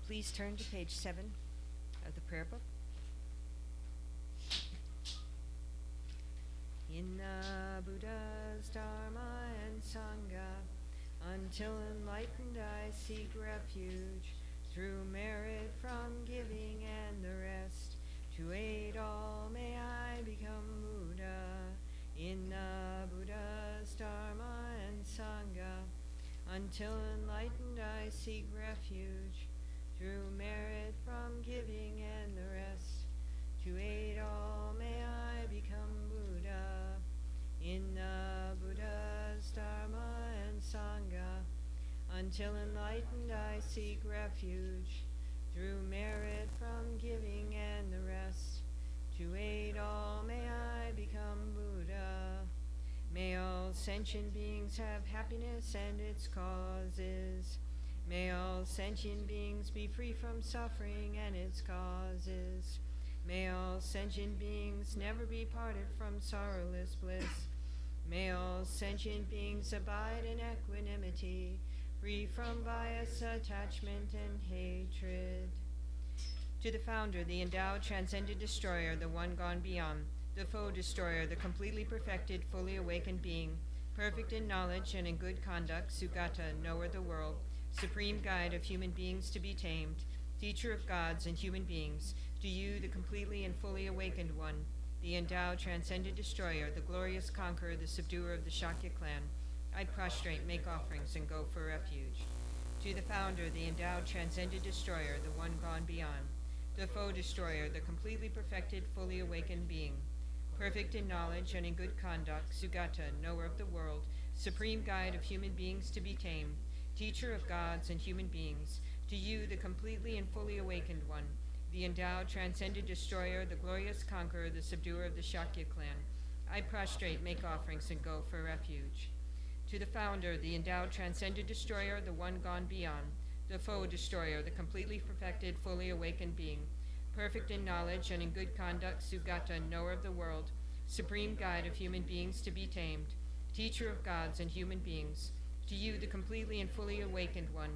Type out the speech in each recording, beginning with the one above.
Please turn to page 7 of the prayer book. In the Buddha's Dharma and Sangha, until enlightened I seek refuge, through merit from giving and the rest, to aid all may I become Buddha. In the Buddha's Dharma and Sangha, until enlightened I seek refuge, through merit from giving and the rest, to aid all may I become Buddha. In the Buddha's Dharma and Sangha, until enlightened I seek refuge, through merit from giving and the rest, to aid all may I become Buddha. May all sentient beings have happiness and its causes. May all sentient beings be free from suffering and its causes. May all sentient beings never be parted from sorrowless bliss. May all sentient beings abide in equanimity, free from bias, attachment, and hatred. To the founder, the endowed, transcended destroyer, the one gone beyond, the foe destroyer, the completely perfected, fully awakened being, perfect in knowledge and in good conduct, Sugata, knower of the world, supreme guide of human beings to be tamed, teacher of gods and human beings, to you, the completely and fully awakened one, the endowed, transcended destroyer, the glorious conqueror, the subduer of the Shakya clan, I prostrate, make offerings, and go for refuge. To the founder, the endowed, transcended destroyer, the one gone beyond, the foe destroyer, the completely perfected, fully awakened being, perfect in knowledge and in good conduct, Sugata, knower of the world, supreme guide of human beings to be tamed, teacher of gods and human beings, to you, the completely and fully awakened one, the endowed, transcended destroyer, the glorious conqueror, the subduer of the Shakya clan, I prostrate, make offerings, and go for refuge. To the founder, the endowed, transcended destroyer, the one gone beyond, the foe destroyer, the completely perfected, fully awakened being, perfect in knowledge and in good conduct, Sugata, knower of the world, supreme guide of human beings to be tamed, teacher of gods and human beings, to you, the completely and fully awakened one,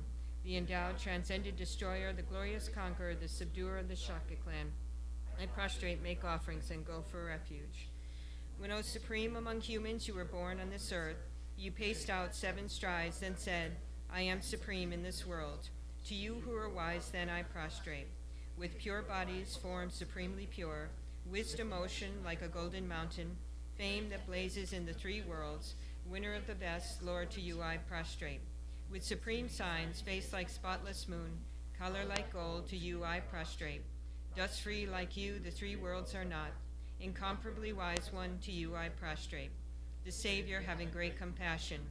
the endowed, transcended destroyer, the glorious conqueror, the subduer of the Shakya clan, I prostrate, make offerings, and go for refuge. When, O supreme among humans, you were born on this earth, you paced out 7 strides, then said, I am supreme in this world. To you who are wise, then I prostrate. With pure bodies, formed supremely pure, wisdom ocean like a golden mountain, fame that blazes in the 3 worlds, winner of the best, Lord, to you I prostrate. With supreme signs, face like spotless moon, color like gold, to you I prostrate. Dust free like you, the 3 worlds are not. Incomparably wise one, to you I prostrate. The Savior having great compassion,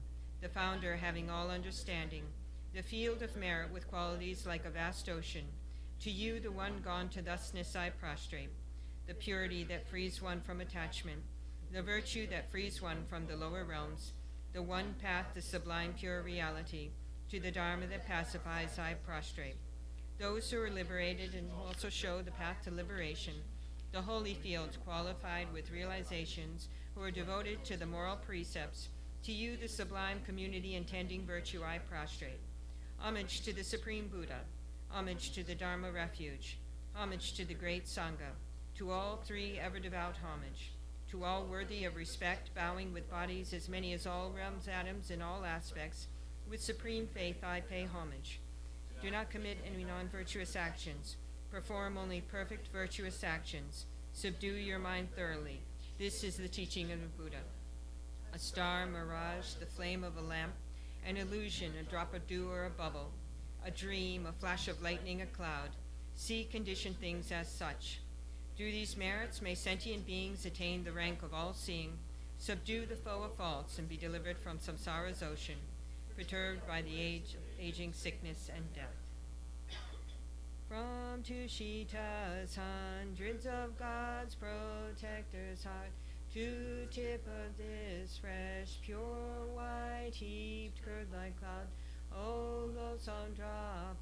the founder having all understanding, the field of merit with qualities like a vast ocean, to you, the one gone to thusness, I prostrate. The purity that frees one from attachment, the virtue that frees one from the lower realms, the one path, the sublime pure reality, to the Dharma that pacifies, I prostrate. Those who are liberated and also show the path to liberation, the holy fields qualified with realizations, who are devoted to the moral precepts, to you, the sublime community intending virtue, I prostrate. Homage to the Supreme Buddha, homage to the Dharma refuge, homage to the great Sangha, to all 3 ever devout homage, to all worthy of respect, bowing with bodies as many as all realms, atoms, in all aspects, with supreme faith I pay homage. Do not commit any non-virtuous actions, perform only perfect virtuous actions, subdue your mind thoroughly. This is the teaching of the Buddha. A star, mirage, the flame of a lamp, an illusion, a drop of dew or a bubble, a dream, a flash of lightning, a cloud. See conditioned things as such. Through these merits may sentient beings attain the rank of all-seeing, subdue the foe of faults, and be delivered from samsara's ocean, perturbed by the aging sickness and death. From Tushita's hundreds of God's protectors' heart, to tip of this fresh, pure, white, heaped curd like cloud, O loathsome drop,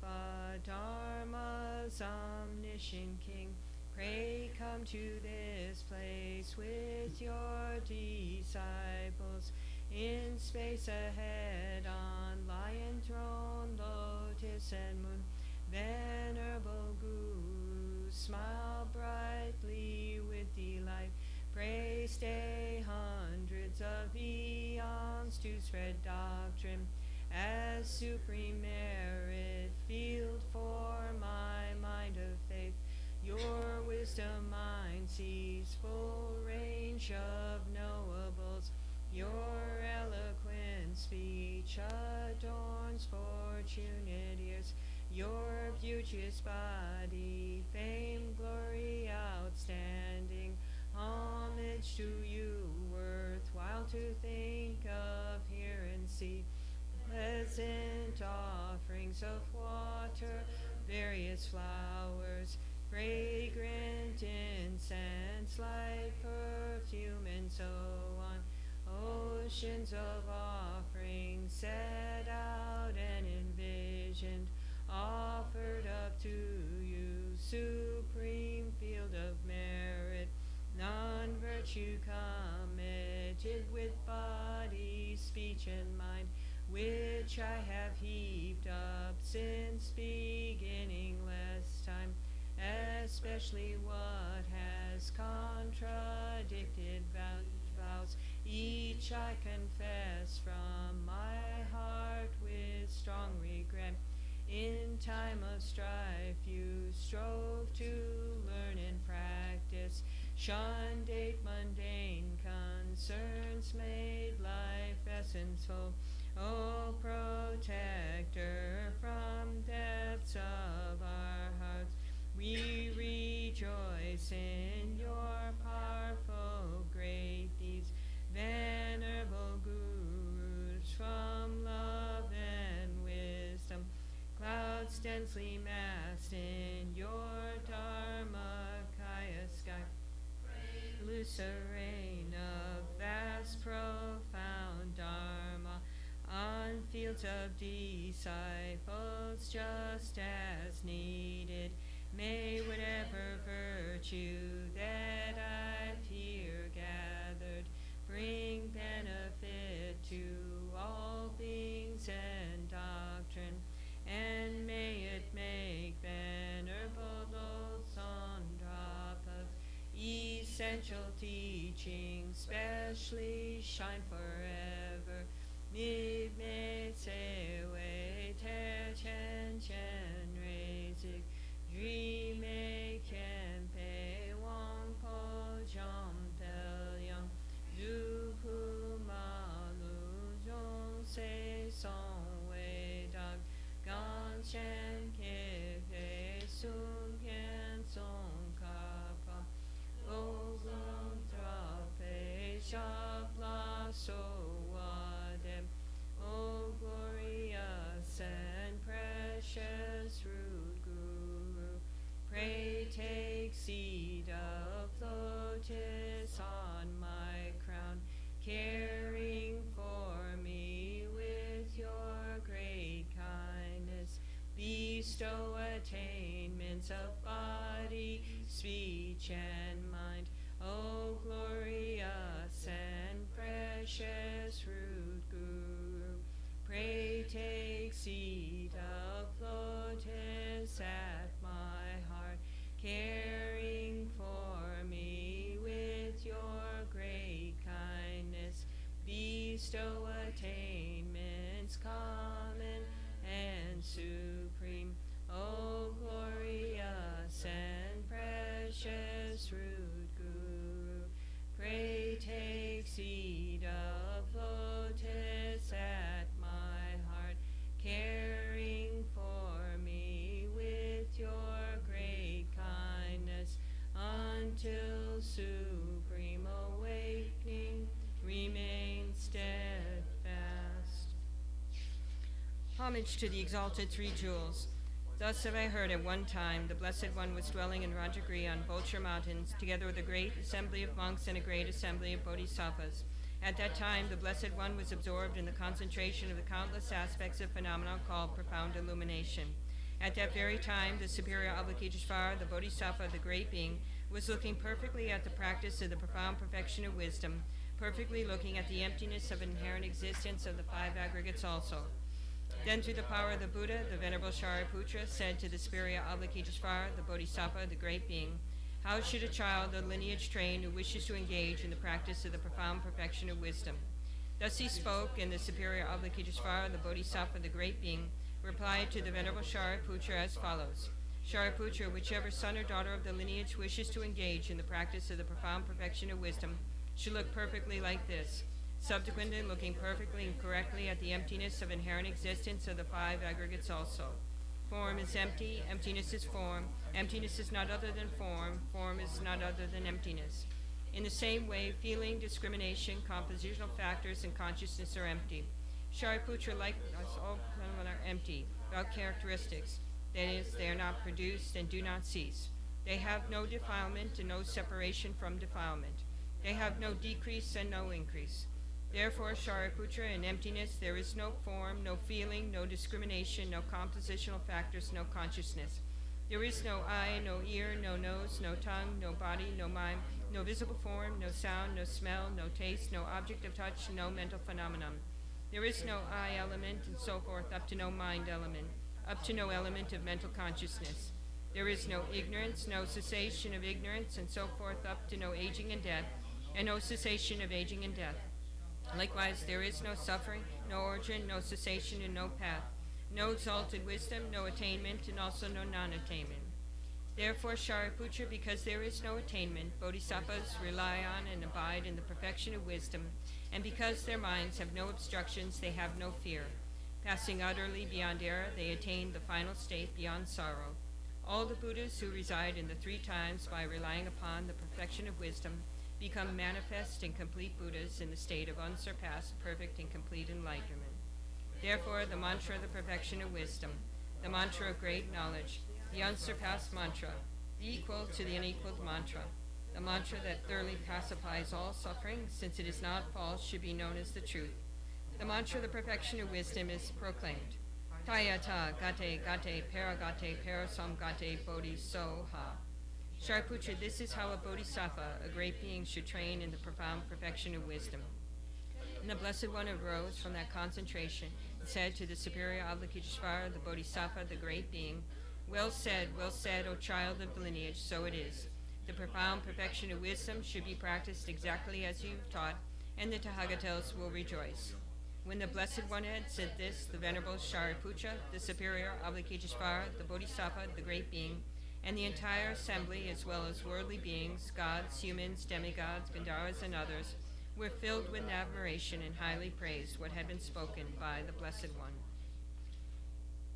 Dharma's omniscient King, pray come to this place with your disciples, in space ahead on lion throne, lotus and moon, then stay hundreds of eons to spread doctrine as supreme merit field for my mind of faith. Your wisdom mind sees full range of knowables. Your eloquent speech adorns fortunate ears. Your beauteous body, fame, glory, outstanding. Homage to you, worthwhile to think of, hear, and see. Pleasant offerings of water, various flowers, fragrant incense, light perfume, and so on. Oceans of offerings set out and envisioned, offered up to you, supreme field of merit, non-virtue committed with body, speech, and mind, which I have heaped up since beginningless time, especially what has contradicted vows. Each I confess from my heart with strong regret. In time of strife you strove to learn and practice, shunned eight mundane concerns, made life essential. O protector from depths of our hearts, we rejoice in your powerful great deeds. Venerable gurus from love and wisdom, clouds densely massed in your Dharmakaya sky, lucerne of vast profound Dharma, on fields of disciples just as needed. May whatever virtue that I've here gathered bring benefit to all beings and doctrine, and may it make venerable some drop of essential teaching specially shine forever. Mi me se wei te chen chen rei zik, dri me ken pe wang po jom pel yang, du hu ma lu zhong se song wei dag, gan chen ke pe sun ken song ka pa, o zong tra pe sha pla so wa dem. O glorious and precious root Guru, pray take seat of lotus on my crown, caring for me with your great kindness. Bestow attainments of body, speech, and mind. O glorious and precious root Guru, pray take seat of lotus at my heart, caring for me with your great kindness. Bestow attainments common and supreme. O glorious and precious root Guru, pray take seat of lotus at my heart, caring for me with your great kindness, until supreme awakening remain steadfast. Homage to the exalted three jewels. Thus have I heard at one time the Blessed One was dwelling in Rajagriha on Vulture Mountains, together with a great assembly of monks and a great assembly of bodhisattvas. At that time, the Blessed One was absorbed in the concentration of the countless aspects of phenomena called profound illumination. At that very time, the superior Avalokiteshvara, the Bodhisattva, the great being, was looking perfectly at the practice of the profound perfection of wisdom, perfectly looking at the emptiness of inherent existence of the five aggregates also. Then through the power of the Buddha, the Venerable Shariputra said to the superior Avalokiteshvara, the Bodhisattva, the great being, How should a child of lineage train who wishes to engage in the practice of the profound perfection of wisdom? Thus he spoke, and the superior Avalokiteshvara, the Bodhisattva, the great being, replied to the Venerable Shariputra as follows. Shariputra, whichever son or daughter of the lineage wishes to engage in the practice of the profound perfection of wisdom should look perfectly like this. Subsequently, looking perfectly and correctly at the emptiness of inherent existence of the five aggregates also. Form is empty, emptiness is form, emptiness is not other than form is not other than emptiness. In the same way, feeling, discrimination, compositional factors, and consciousness are empty. Shariputra, like us, all phenomena are empty, without characteristics. That is, they are not produced and do not cease. They have no defilement and no separation from defilement. They have no decrease and no increase. Therefore, Shariputra, in emptiness there is no form, no feeling, no discrimination, no compositional factors, no consciousness. There is no eye, no ear, no nose, no tongue, no body, no mind, no visible form, no sound, no smell, no taste, no object of touch, no mental phenomenon. There is no I element, and so forth, up to no mind element, up to no element of mental consciousness. There is no ignorance, no cessation of ignorance, and so forth, up to no aging and death, and no cessation of aging and death. Likewise, there is no suffering, no origin, no cessation, and no path, no exalted wisdom, no attainment, and also no non-attainment. Therefore, Shariputra, because there is no attainment, bodhisattvas rely on and abide in the perfection of wisdom, and because their minds have no obstructions, they have no fear. Passing utterly beyond error, they attain the final state beyond sorrow. All the Buddhas who reside in the three times by relying upon the perfection of wisdom become manifest and complete Buddhas in the state of unsurpassed, perfect, and complete enlightenment. Therefore, the mantra of the perfection of wisdom, the mantra of great knowledge, the unsurpassed mantra, the equal to the unequaled mantra, the mantra that thoroughly pacifies all suffering, since it is not false, should be known as the truth. The mantra of the perfection of wisdom is proclaimed. Tayata gate gate paragate parasamgate bodhi soha. Shariputra, this is how a bodhisattva, a great being, should train in the profound perfection of wisdom. And the Blessed One arose from that concentration and said to the superior Avalokiteshvara, the bodhisattva, the great being, well said, O child of the lineage, so it is. The profound perfection of wisdom should be practiced exactly as you taught, and the Tathagatas will rejoice. When the Blessed One had said this, the Venerable Shariputra, the superior Avalokiteshvara, the bodhisattva, the great being, and the entire assembly, as well as worldly beings, gods, humans, demigods, Gandharvas, and others, were filled with admiration and highly praised what had been spoken by the Blessed One.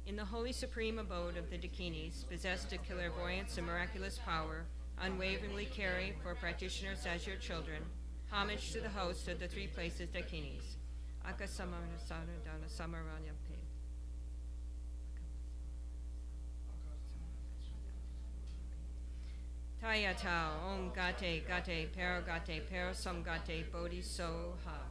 In the holy supreme abode of the Dakinis, possessed of clairvoyance and miraculous power, unwaveringly carry for practitioners as your children, homage to the host of the three places Dakinis. Akasamarasara Dana Samaranyape. Tayata Om Gate Gate Paragate Parasamgate Bodhi Soha.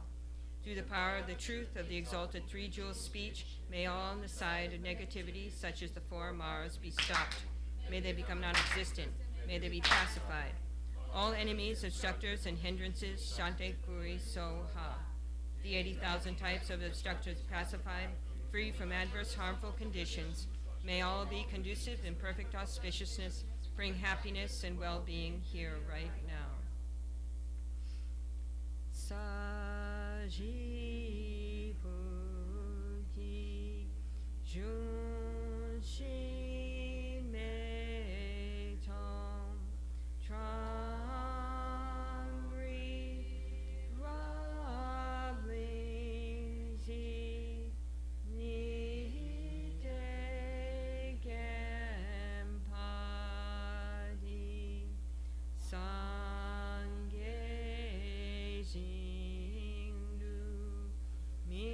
Through the power of the truth of the exalted three-jewel speech, may all on the side of negativity, such as the four Maras, be stopped. May they become non-existent. May they be pacified. All enemies, obstructors, and hindrances, Shante Kuri Soha. The 80,000 types of obstructors pacified, free from adverse harmful conditions. May all be conducive in perfect auspiciousness, bring happiness and well-being here right now. Saji Buddhi Junshi Me Tom Trangri Rabli Zi Ni De Gempadi Sangye Jingdu Mi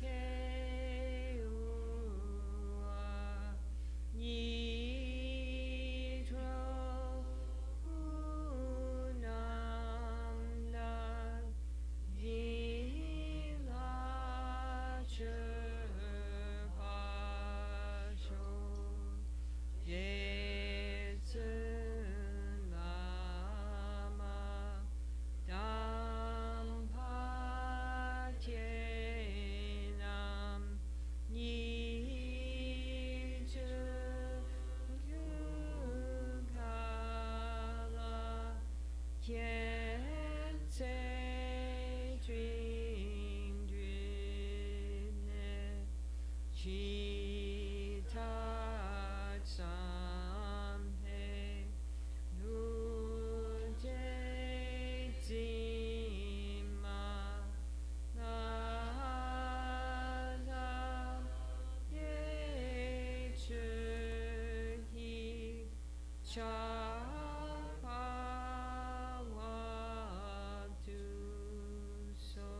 Te Chi tat sam he nu je ti ma na da ye che hi cha pa wa tu so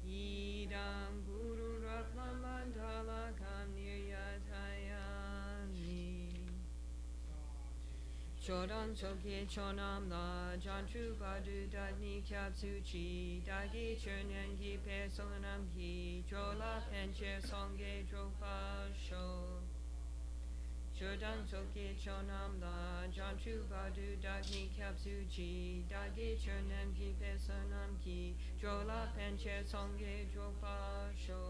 idam guru ratna mandala kaniriyatayani Chodan Sokye Chonam La Janchu Badu Dagni Kyatsu Chi Dagi Chernyan Gi Pe Sonam Gi Drola Penche Songye Dropa Sho Chodan Sokye Chonam La Janchu Badu Dagni Kyatsu Chi Dagi Chernyan Gi Pe Sonam Gi Drola Penche Songye Dropa Sho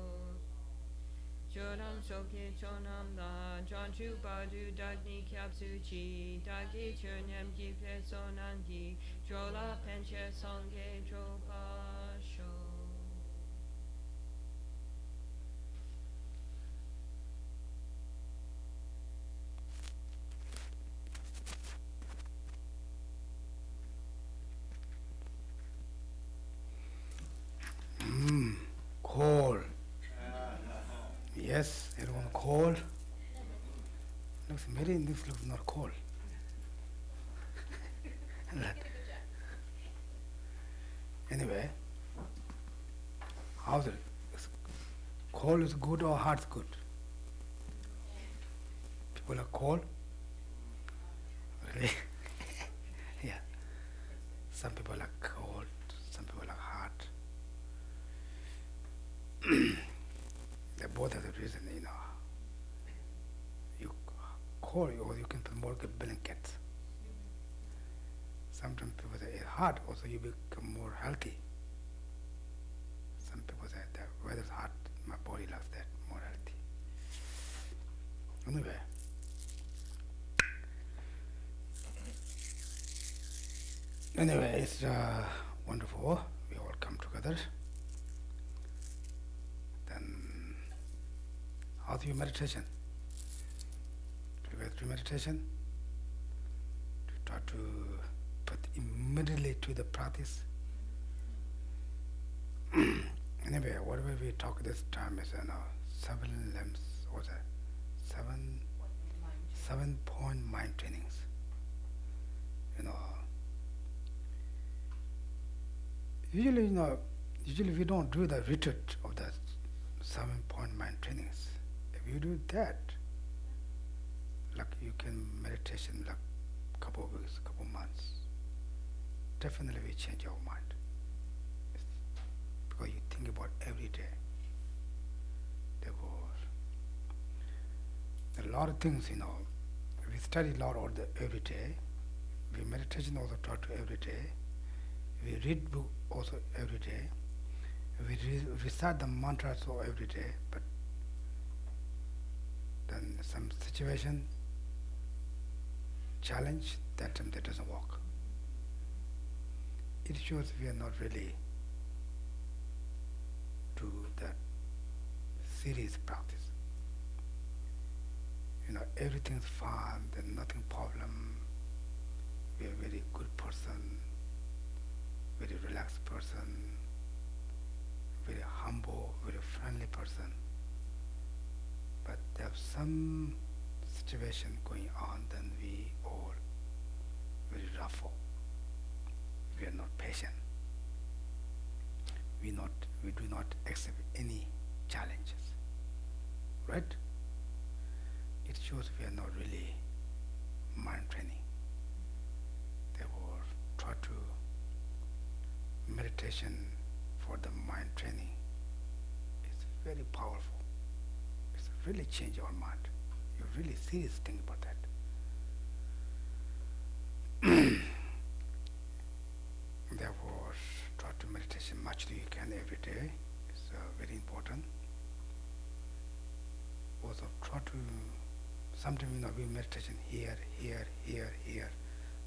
Chodam Sokye Chonam La Janchu Badu Dagni Kyapsu Chi Dagi Churnyam Gi Pesonam Gi Drola Penche Songye Dropa Sho Cold. Yes, everyone cold. Looks very, this looks not cold. Anyway, how's it? Cold is good or hot is good? People are cold? Really? Yeah. Some people are cold, some people are hot. They both have the reason, You cold, or you can put more blankets. Sometimes people say it's hot, also you become more healthy. Some people say the weather's hot, my body loves that, more healthy. Anyway, it's wonderful. We all come together. Then, how's your meditation? Do you guys do meditation? To try to put immediately to the practice. Anyway, whatever we talk this time is 7 limbs, what's that? 7-point mind trainings. Usually we don't do the retreat of the 7-point mind trainings. If you do that, like you can meditation like couple of weeks, couple of months, definitely will change your mind. Because you think about every day. Therefore, there are a lot of things, we study a lot every day. We meditation also try to every day. We read book also every day. We recite the mantra so every day, but then some situation, challenge, that time that doesn't work. It shows we are not really do that serious practice. Everything's fine, there's nothing problem. We are a very good person, very relaxed person, very humble, very friendly person. But there's some situation going on, then we all very rough. We are not patient. We do not accept any challenges. Right? It shows we are not really mind training. Therefore, try to meditation for the mind training. It's very powerful. It's really change our mind. You really serious think about that. Therefore, try to meditation much as you can every day. It's very important. Also, try to sometimes we meditation here,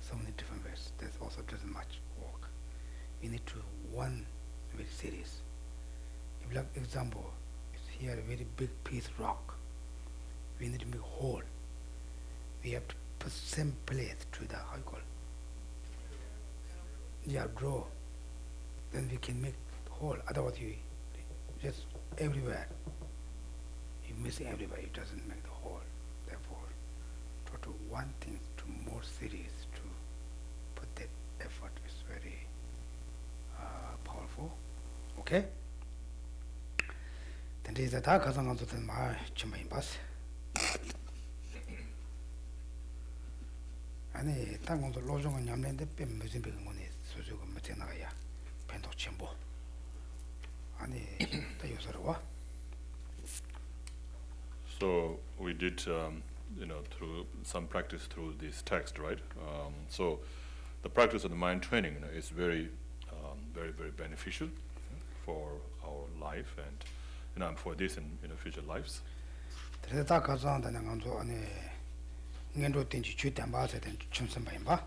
so many different ways. That also doesn't much work. You need to one very serious. If like example, it's here a very big piece of rock. We need to make a hole. We have to put same place to the, how you call it? Yeah, draw. Then we can make hole. Otherwise you just everywhere. You missing everywhere, it doesn't make the hole. Therefore, try to one thing to more serious to put that effort is very powerful. Okay? Then this is the dark as on to my chimney bus. 아니 땅공도 로종은 냠는데 뺨 무슨 비근 거네 소주가 맞지 나가야 펜도 첨보 아니 또 요소로 와. So we did, through some practice through this text, right? So the practice of the mind training, is very, very beneficial for our life and, for this and future lives. 그래서 가서 한다는 건도 아니 년도 된지 주된 봐서 된 춘선 봐.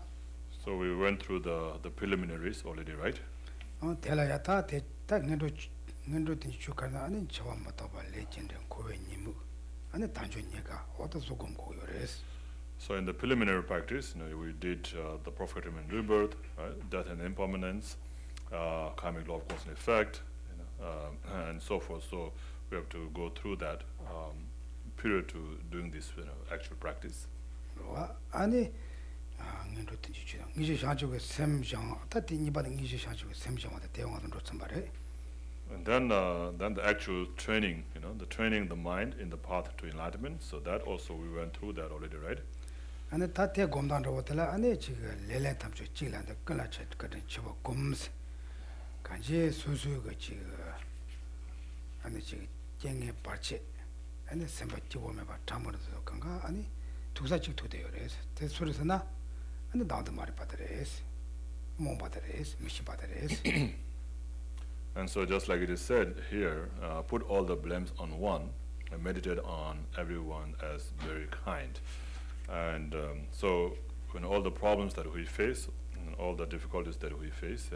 So we went through the preliminaries already, right? 대라야다 대딱 년도 된지 주가나 아니 저와 맞다 봐 레전드 고wen님 아니 단전이가 어떤 소금 고요레스. So in the preliminary practice, we did the prophetic and rebirth, right? Death and impermanence, karmic law of cause and effect, and so forth. So we have to go through that period to doing this actual practice. 아니 년도 된지 주당 이제 샤주고 샘장 다티 이바는 이제 샤주고 샘장한테 대응하던 로천 말해. And then the actual training, the training the mind in the path to enlightenment. So that also we went through that already, right? 아니 다테 곰단로 왔더라 아니 지금 레레 탐주 찍란데 끌라쳐 거든 쳐봐 곰스 간지 수수가 지금 아니 지금 쟁에 받치 아니 샘바 찍고면 봐 담으면서 건가 아니 두사씩 도대요 그래서 대소리서나 아니 나도 말이 받으래스 뭐 받으래스 미시 받으래스. And so just like it is said here, put all the blames on one and meditate on everyone as very kind. And so when all the problems that we face, and all the difficulties that we face,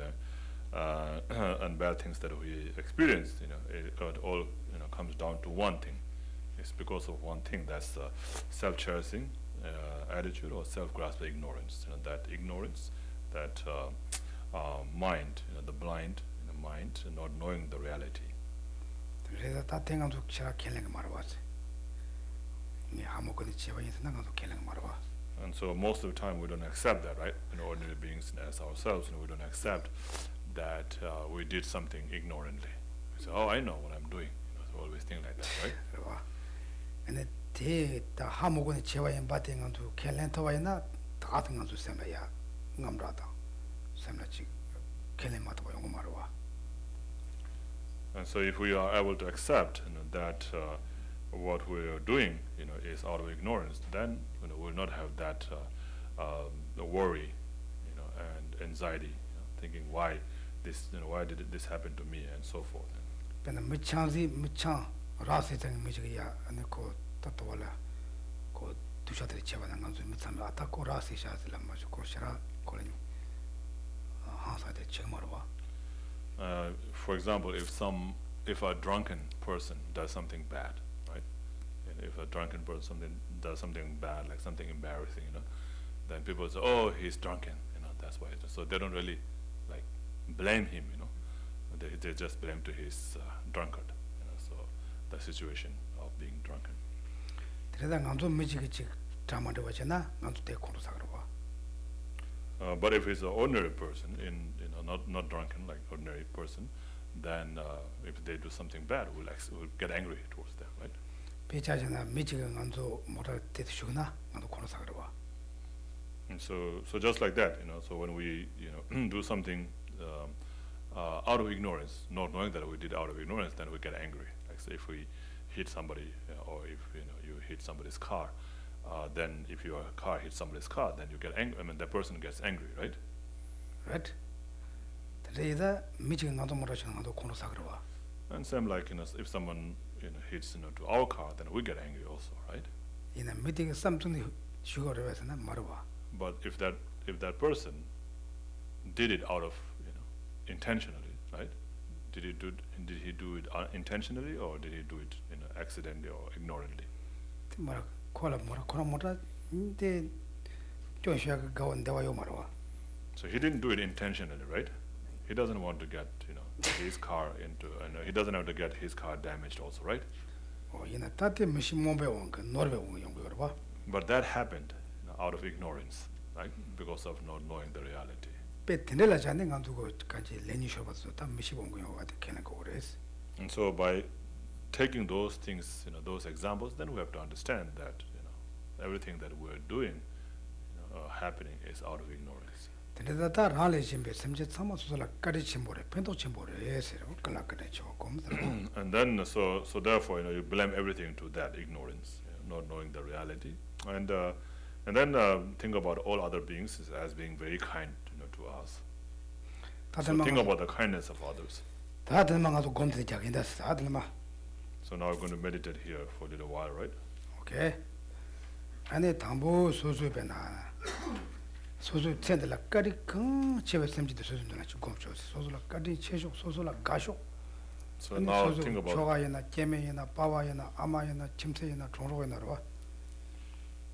and bad things that we experience, it all comes down to one thing. It's because of one thing, that's self-cherishing attitude or self-grasping ignorance. That ignorance, that mind, the blind mind, not knowing the reality. 그래서 다 땡강도 제가 켈랭 말아봤어. 이 아무거나 제방에서 나가서 켈랭 말아봐. And so most of the time we don't accept that, right? Ordinary beings as ourselves, we don't accept that we did something ignorantly. We say, oh, I know what I'm doing. So always think like that, right? 그래봐. 근데 대다 아무거나 제방에 바땡강도 켈랭 터와이나 다 땡강도 셈이야. 남라다. 셈라지 켈랭 맞아봐 영어 말아봐. And so if we are able to accept that what we are doing is out of ignorance, then we'll not have that the worry and anxiety, thinking why did this happen to me and so forth. 근데 무창 라세장 미지야 아니 고 따또라 고 두샤들이 제반한 건좀 무참 아타고 라세샤들 맞아 고시라 고는 항사대 정말로 For example, if a drunken person does something bad, right? And if a drunken person does something bad, like something embarrassing, then people say, "Oh, he's drunken," that's why. So they don't really like blame him, They just blame to his drunkard, So the situation of being drunken. 그래서 남도 미지기 드라마를 보잖아. 남도 대코로 사그러 봐. But if it's an ordinary person, not drunken, like ordinary person, then if they do something bad, we'll get angry towards them, right? 배차잖아. 미지가 남도 뭐랄 때도 주구나. 남도 코로 사그러 봐. And so just like that, so when we, do something out of ignorance, not knowing that we did out of ignorance, then we get angry. Like say if we hit somebody, or if you hit somebody's car, then if your car hits somebody's car, then you get angry. I mean, that person gets angry, right? Right. 그래서 미지가 남도 뭐라잖아. 남도 코로 사그러 봐. And same like if someone hits to our car, then we get angry also, right? 이나 미팅에 쌈중이 슈거를 해서는 말어 봐. But if that person did it out of intentionally, right? Did he do it intentionally, or did he do it accidentally or ignorantly? 뭐라 콜라 뭐라 그런 뭐라 근데 조시아가 가온 대화요 말아. So he didn't do it intentionally, right? He doesn't want to get his car into, and he doesn't have to get his car damaged also, right? 얘나 따뜻히 무시 못 배운 거 노래 배운 거 연구해 봐. But that happened out of ignorance, right? Because of not knowing the reality. 배트넬라 잔데 간두고 같이 레니 쇼바서 다 무시 본 거요 같아 걔는 거 그랬어. And so by taking those things, those examples, then we have to understand that everything that we're doing, happening is out of ignorance. 근데 다 라레 심베 심제 참아서라 까리침 보래 펜도침 보래 예세로 끌라그래죠. And then so therefore you blame everything to that ignorance, not knowing the reality, and then think about all other beings as being very kind to us. So think about the kindness of others. 다들만 가서 곰들 자긴다. 다들만. So now we're going to meditate here for a little while, right? 오케이. 안에 담보 소소배나 소소 챈들라 까리 큰 집에 샘지도 소소나 조금 줘. 소소라 까리 채족 소소라 가쇼. So now think about 조가이나 개매이나 바와이나 아마이나 침새이나 종로이나 봐.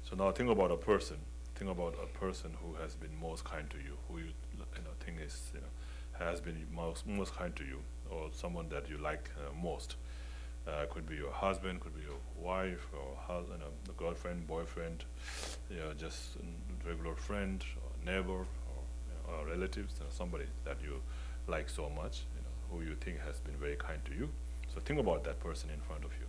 So now think about a person. Think about a person who has been most kind to you, who you think is has been most kind to you, or someone that you like most. Could be your husband, could be your wife, or a girlfriend, boyfriend, just a regular friend, or neighbor, or relatives, somebody that you like so much, who you think has been very kind to you. So think about that person in front of you.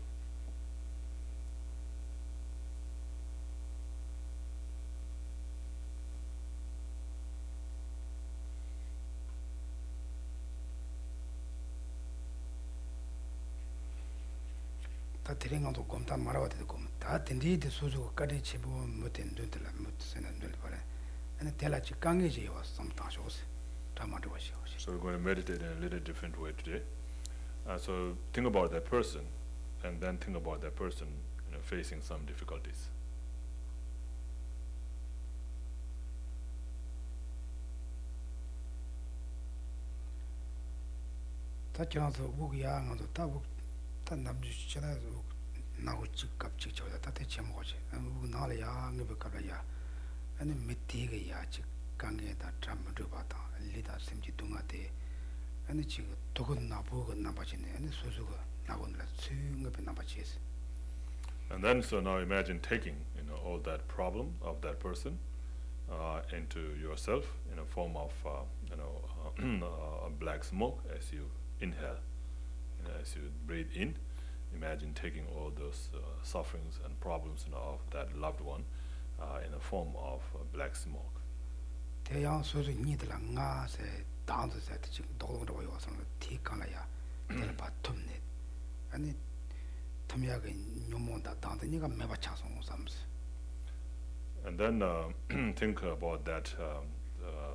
다 드링도 곰다 말아와도 곰. 다 딘디디 소소 까리 치부 못된 눈들라 못세는 눈을 봐라. 아니 텔라치 강게지 와 sometimes 다마도 와시. So we're going to meditate in a little different way today. So think about that person, and then think about that person facing some difficulties. 다 지나서 우기야 나도 다북 다 남주 지나서 나고 직갑직 저다 다 대체 뭐지. 우 나래야 뇌백가야. 아니 메티게야 직 강게다 잠도 받아. 리다 심지 동아대. 아니 지금 도건 나보건 나바지네. 아니 소소가 나본라 층업에 나바지스. And then so now imagine taking all that problem of that person into yourself in a form of black smoke as you inhale, as you breathe in. Imagine taking all those sufferings and problems of that loved one in the form of black smoke. 대양 소소 니들라 나세 다운드세 지금 도동도 와서 티칸라야 될 바툼네. 아니 탐야가 뇽몬다 다운드 니가 매바 차송 삼스. And then think about that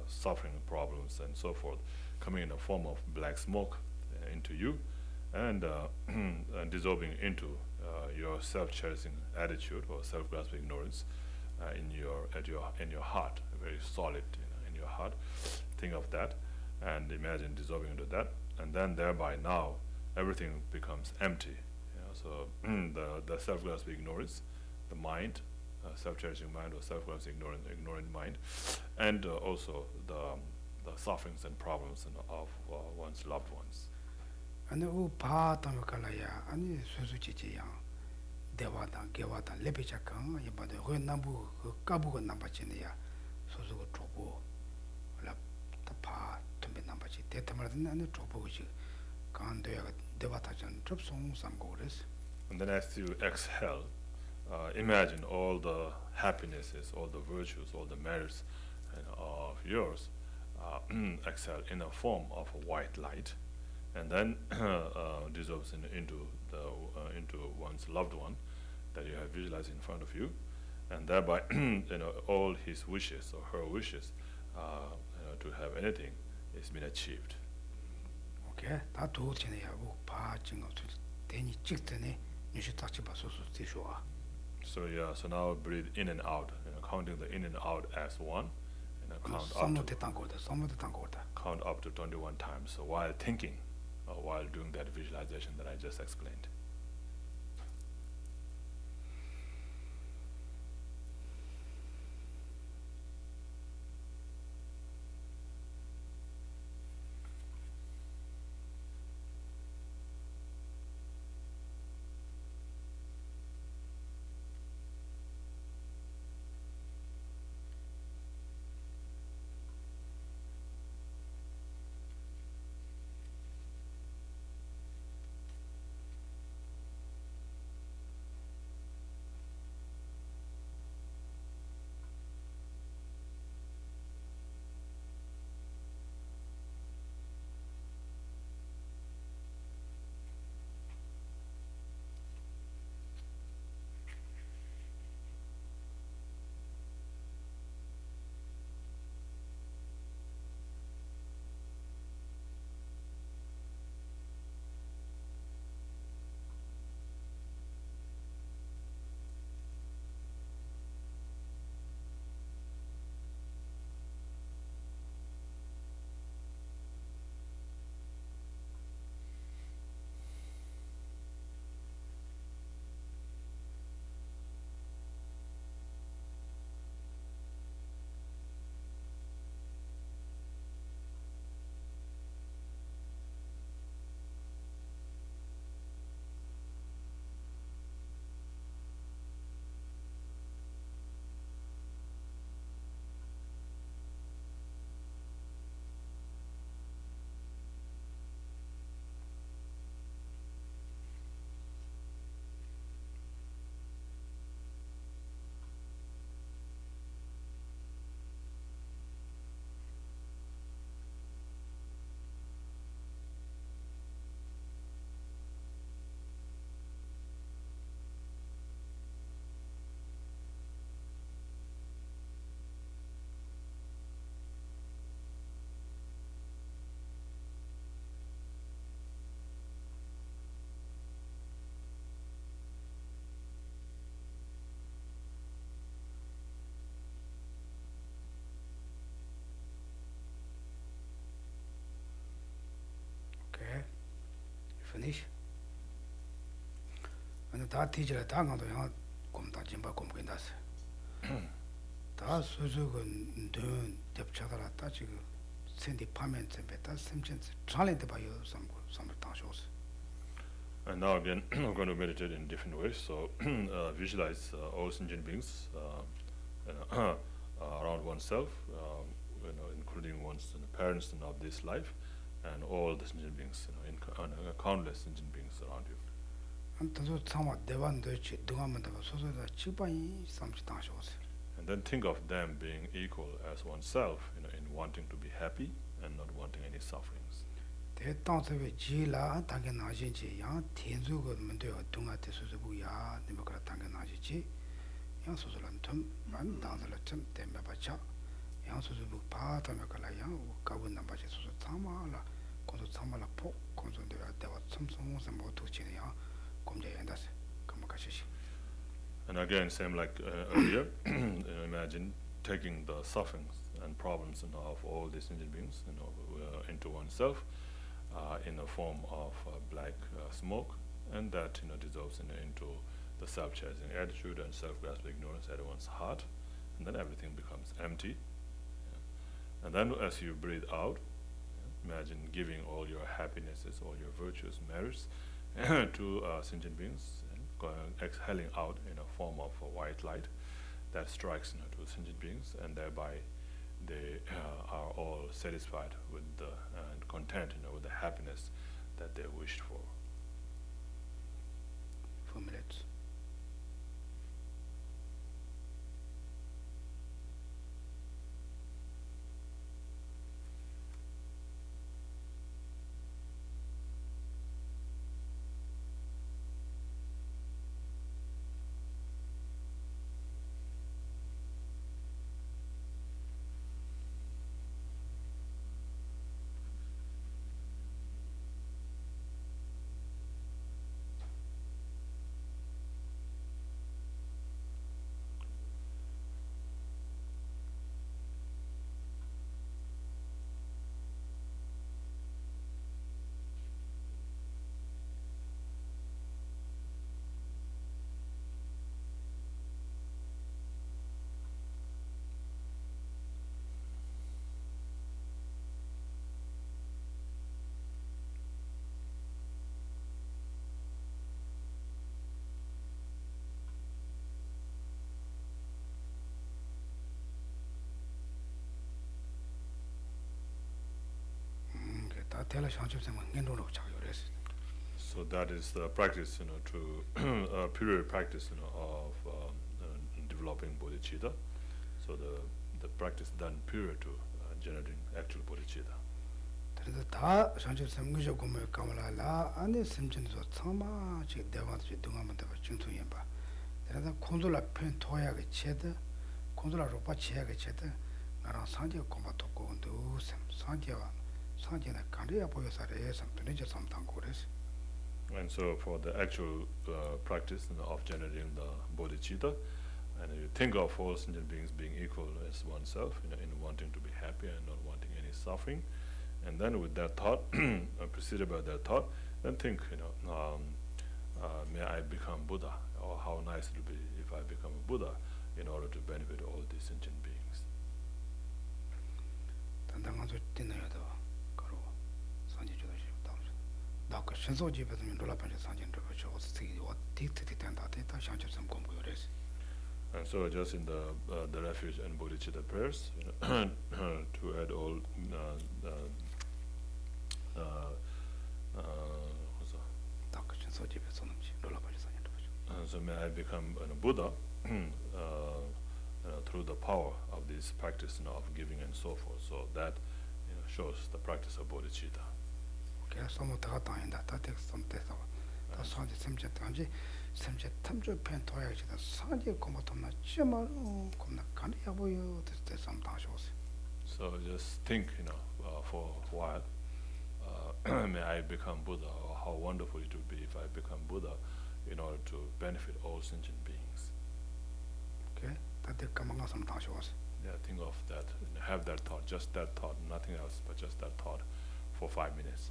suffering problems and so forth coming in the form of black smoke into you, and dissolving into your self-cherishing attitude or self-grasping ignorance in your heart, very solid in your heart. Think of that and imagine dissolving into that, and then thereby now everything becomes empty. So the self-grasping ignorance, the mind, self-cherishing mind or self-grasping ignorant mind, and also the sufferings and problems of one's loved ones. 아니 우파 담가라야 아니 소소지지야 대화다 개화다 레베자강 이바데 그 남부 그 까부고 남바치네야 소소고 조보 라타파 tumbe 남바치 대타마는 아니 조보지 간도야 대화타전 접송 삼고레스. And then as you exhale, imagine all the happinesses, all the virtues, all the merits of yours exhale in a form of a white light, and then dissolves into one's loved one that you have visualized in front of you, and thereby all his wishes or her wishes to have anything is been achieved. 오케이 다 도치네야 우파 증거 대니 찍더니 니시 딱지 봐서서 되셔와. So yeah, so now breathe in and out, counting the in and out as one, and count up to 21 times. So while thinking while doing that visualization that I just explained. Okay, finish. And da teacher da ngang do yang kom da jin ba kom gen das. Da su su gun dun de cha da ta chi gu sen di pa men zen be da sem chen cha le de ba yo sam da shos. And now again, we're going to meditate in different ways. So visualize all sentient beings around oneself, including one's parents of this life, and all the sentient beings, countless sentient beings around you. And da so tsama de wan de chi du ga men da so so da chi ba yin sam chi da shos. And then think of them being equal as oneself, in wanting to be happy and not wanting any sufferings. 대 땅속에 지라 당게 나진지 야天主그 문제가 동아 대수수 부야 니가 당게 나지지 야 소소란 좀만 당들 좀 때문에 받자 야 소소 부 바다면 갈라야 가본 남바지 소소 참아라 고소 참아라 폭 고소되어 대와 참성서 뭐 도치냐 검제 연다스 그럼 가시시. And again, same like earlier, imagine taking the sufferings and problems of all these sentient beings into oneself in the form of black smoke, and that dissolves into the self-cherishing attitude and self-grasping ignorance at one's heart, and then everything becomes empty. Yeah. And then as you breathe out, imagine giving all your happinesses, all your virtues, merits to sentient beings, and exhaling out in a form of a white light that strikes to sentient beings, and thereby they are all satisfied with and content with the happiness that they wished for. 4 minutes. tela shanchip sem ngendo ro cha yores. So that is the practice, to period practice, of developing bodhicitta. So the practice done period to generating actual bodhicitta. 그래서 다 shanchip sem ngjo gomo kamala la ane semchen so tsama chi dewa chi dungaman de chungtu yin ba. 그래서 콘돌라 펜 토야게 체드 콘돌라 로파 체야게 체드 나랑 상제 공부 듣고 온도 상제와 상제나 간리야 보여서래 삼도네 저 삼당 고레스. And so for the actual practice of generating the bodhicitta, and you think of all sentient beings being equal as oneself, in wanting to be happy and not wanting any suffering, and then with that thought, preceded by that thought, then think, may I become Buddha, or how nice it would be if I become a Buddha in order to benefit all these sentient beings. 단단한서 뛰나야도 가로 상제 주도 싶다. 나그 신소 집에서 놀라 반지 상제를 저 어떻게 어떻게 된다 됐다 상제 좀 공부 요래스. And so, just in the refuge and bodhicitta prayers, to add all what's that? 나그 신소 집에서 놀라 반지 상제를 So may I become a Buddha through the power of this practice of giving and so forth. So that shows the practice of bodhicitta. Okay, some 다 다인다. 다 텍스트 좀 돼서 다 상제 semche 단지 semche 탐조 펜 토야지다. 상제 공부 좀 나지만 겁나 간이야 보여. 됐대 삼다쇼스. So just think, for a while, may I become Buddha, or how wonderful it would be if I become Buddha in order to benefit all sentient beings. Okay, 다들 까망가 삼다쇼스. Yeah, think of that, have that thought, just that thought, nothing else, but just that thought for 5 minutes.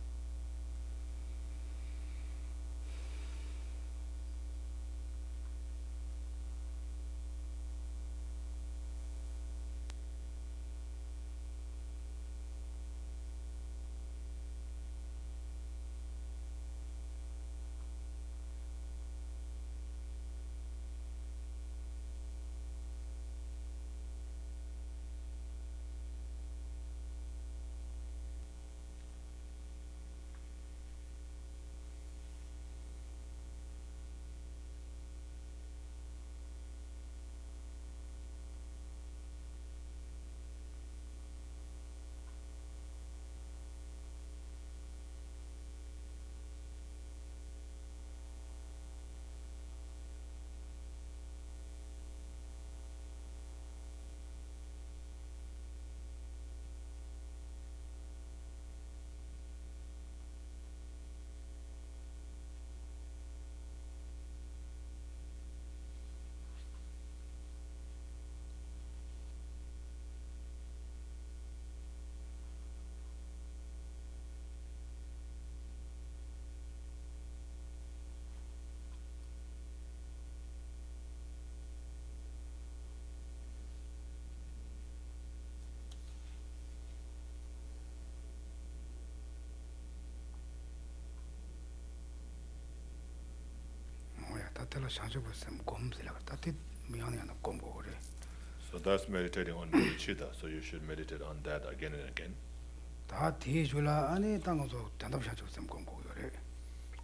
다들 상제 보셈 공부를 다들 미안해하는 공부 그래. So that's meditating on bodhicitta, so you should meditate on that again and again. 다 뒤줄라 안에 당어서 단답 상제 보셈 공부 그래.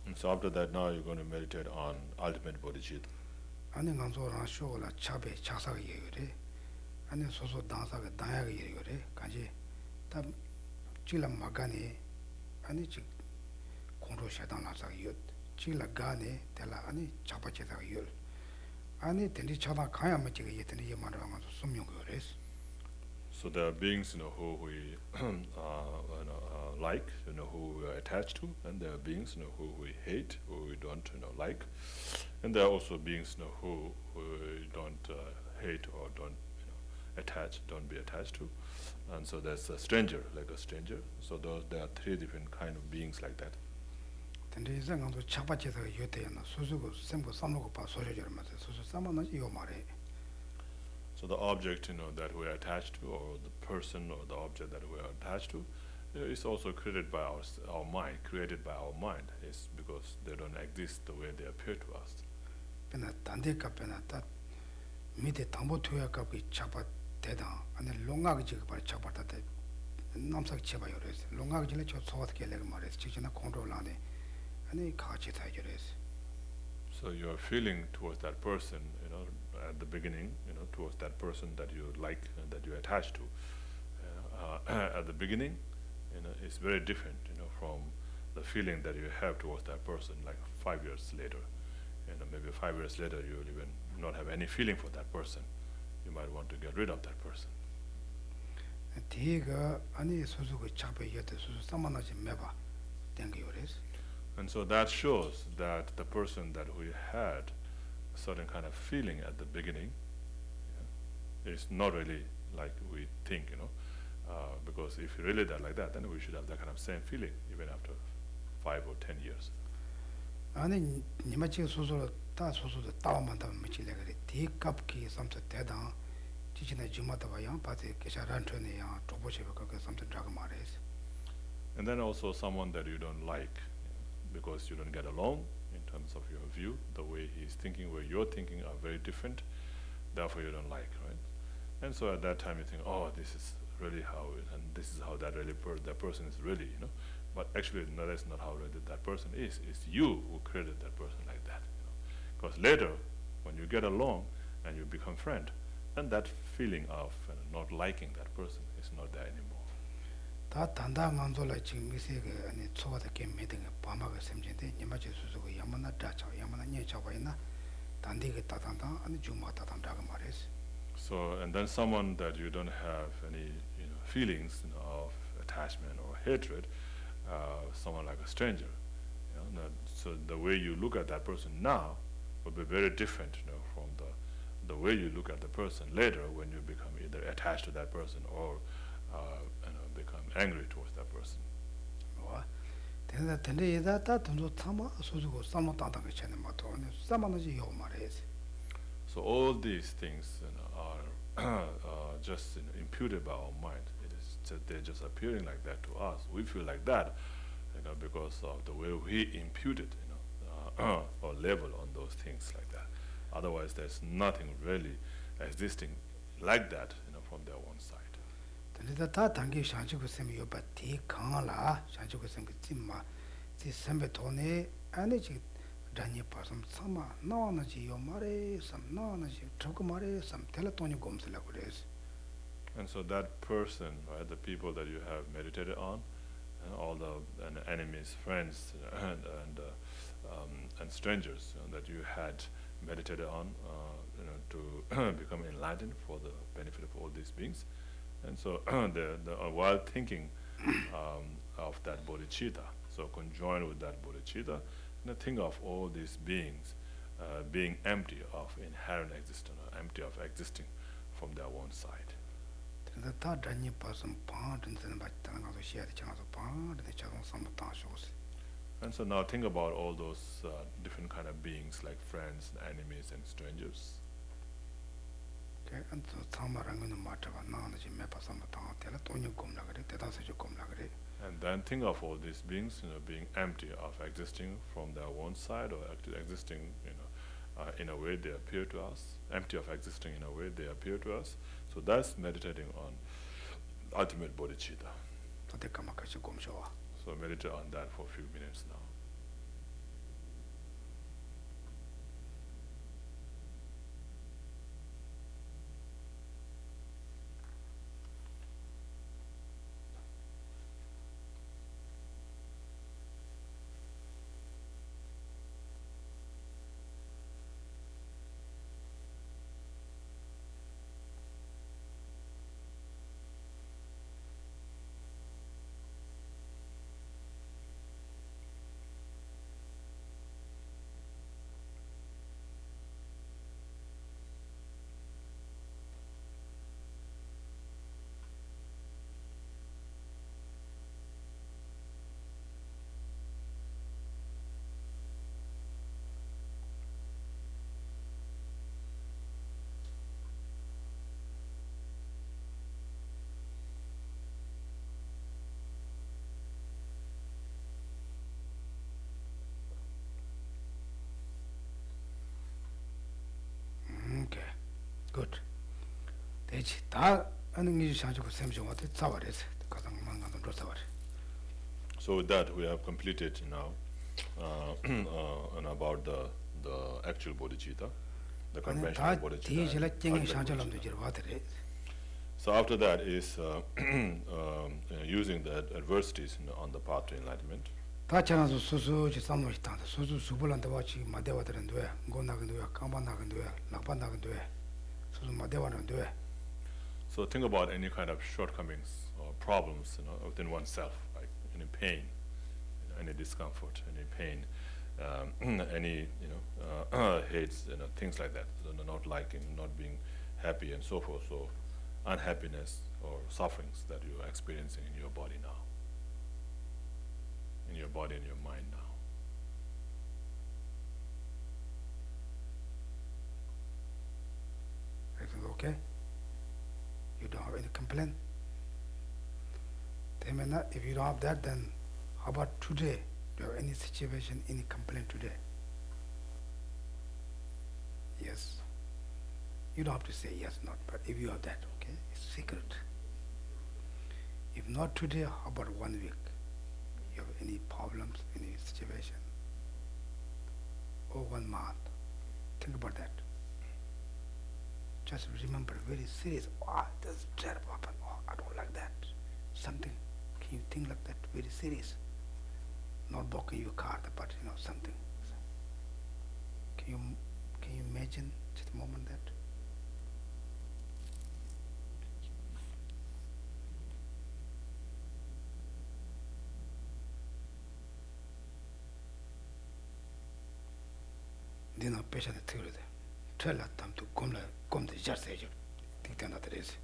And so after that, now you're going to meditate on ultimate bodhicitta. 안에 간소랑 쇼라 차베 차사가 그래. 안에 소소 당사가 당야가 그래. 간지 다 찔라 마가네 아니 지 공로 샤당 나사가 찔라 가네 tel라 아니 잡아체다가 열 아니 텐디 차다 가야만 지가 예텐디 예만을 하면서 숨용 그래서. So there are beings, who we like, who we are attached to, and there are beings, who we hate, who we don't, like, and there are also beings, who we don't hate or don't, don't be attached to, and so there's a stranger, like a stranger. So there are 3 different kind of beings like that. 근데 이상한도 차바체다가 요때나 소소고 sem고 삼로고 봐 소소저면서 소소 삼만은 요 말에. So the object, that we are attached to, or the person or the object that we are attached to, is also created by our mind. Created by our mind is because they don't exist the way they appear to us. 배나 단대가 배나 딱 밑에 담보 투약값이 차바 대다. 아니 롱하게 지금 봐 차바다 대 남삭 쳐봐요 그래서 롱각 전에 저 소화도 결례가 말해서 직전에 control 안에 아니 같이 다 그래서 So you are feeling towards that person, at the beginning, towards that person that you like and that you attach to. At the beginning, it's very different, from the feeling that you have towards that person. Like 5 years later, maybe 5 years later, you will even not have any feeling for that person. You might want to get rid of that person. 뒤가 아니 소소가 잡아야돼 소소 사만하지 매봐 땡겨 그래서. And so that shows that the person that we had a certain kind of feeling at the beginning, is not really like we think, because if you really that like that, then we should have that kind of same feeling even after 5 or 10 years. 아니 니마 지금 소소로 다 소소도 따오만 다 미치래 그래. 뒤값기 삼서 대당 지진의 주마다 봐야 바지 계샤란트네야 조보시고 그 삼서 draga 말해서. And then also someone that you don't like, because you don't get along in terms of your view, the way he's thinking, where you're thinking are very different, therefore you don't like, right? And so at that time you think, oh, this is really how, and this is how that really that person is really, But actually, no, that's not how really that person is. It's you who created that person like that, Because later, when you get along and you become friend, then that feeling of not liking that person is not there anymore. 다 단단한돌라 지금 미세가 아니 초바다 게임 메딩 바마가 셈진데 니마지 수수고 야만나 다쳐 야만나 녀쳐봐 있나 단디게 따단다 아니 주마 따단다가 말해서. So, and then someone that you don't have any feelings of attachment or hatred, someone like a stranger, so the way you look at that person now will be very different, from the way you look at the person later when you become either attached to that person or become angry towards that person. 와. 근데 다 돈도 참아 소수고 삼모 따다가 챘는 것도 삼만하지 요 말해서. So all these things are just imputed by our mind. They're just appearing like that to us. We feel like that, because of the way we imputed, or label on those things like that. Otherwise, there's nothing really existing like that, from their own side. 근데 다 단계 상주고 셈이 요바 디 강라 상주고 셈 찜마 지 셈베 돈에 아니지 다니 파섬 참아 나와나지 요 말에 섬 나와나지 저거 말에 섬 텔레톤이 곰슬라 그래서. And so that person, right, the people that you have meditated on, and all the enemies, friends, and strangers that you had meditated on, to become enlightened for the benefit of all these beings. And so while thinking of that bodhicitta, so conjoined with that bodhicitta, think of all these beings being empty of inherent existence, or empty of existing from their own side. 다 다니 파섬 파든는 바탕 가서 시야데 장서 파든에 자동 삼모 따쇼스. And so now think about all those different kind of beings like friends, enemies, and strangers. Okay, and so 참아랑은 맞다가 나는지 매파섬 다 텔레 돈이 곰라 그래 대다서지 곰라 그래. And then think of all these beings, being empty of existing from their own side, or existing, in a way they appear to us, empty of existing in a way they appear to us. So that's meditating on ultimate bodhicitta. 도대까마까지 곰쇼와. So meditate on that for a few minutes now. Good. 대치 다 하는 게 자주고 셈좀 어때 잡아래서 가장 So with that, we have completed now and about the actual bodhicitta, the conventional bodhicitta. And ultimate bodhicitta. So after that is using the adversities on the path to enlightenment. 다차나서 수수지 삼노시탄다 수수 수불한테 와치 마대와들은 돼 고나근 돼 까만나근 돼 낙반나근 돼 수수 마대와는 돼. So think about any kind of shortcomings or problems, within oneself, like any pain, any discomfort, any pain, any hates, things like that, not liking, not being happy, and so forth. So unhappiness or sufferings that you are experiencing in your body now, in your body and your mind now. Everything okay? You don't have any complaint? If you don't have that, then how about today? Do you have any situation, any complaint today? Yes. You don't have to say yes, not, but if you have that, okay? It's secret. If not today, how about 1 week? You have any problems, any situation? Or 1 month? Think about that. Just remember, very serious. Oh, this terrible happened. Oh, I don't like that. Something. Can you think like that? Very serious. Not blocking your car, but something. Can you imagine just a moment that? Then patient theory. Tell them to come to just age. Think that is.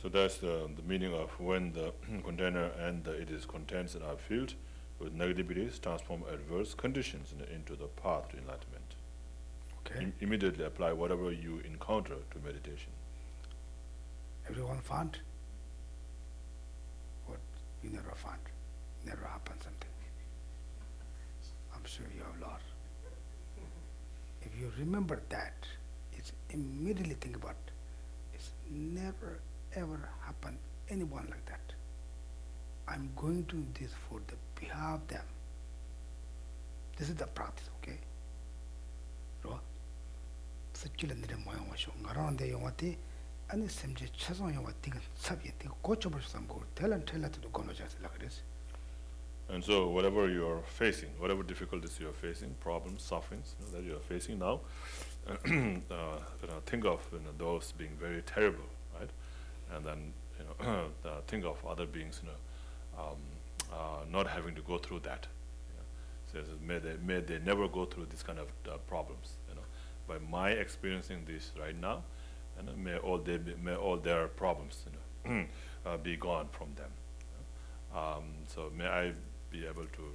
So that's the meaning of when the container and its contents are filled with negativities, transform adverse conditions into the path to enlightenment. Okay. Immediately apply whatever you encounter to meditation. Everyone found? What you never found? Never happened something. I'm sure you have a lot. If you remember that, it's immediately think about it's never ever happened anyone like that. I'm going to do this for the behalf of them. This is the practice, okay? Right? 스킬은들의 모양 와쇼 가라는데 영화티 아니 심지 최소 영화 티가 삽이 티가 고쳐볼 수 없고 텔란텔라도 건너자스라 그랬어. And so whatever you're facing, whatever difficulties you're facing, problems, sufferings that you're facing now, think of those being very terrible, right? And then think of other beings not having to go through that. Says may they never go through this kind of problems. By my experiencing this right now, and may all their problems be gone from them. So may I be able to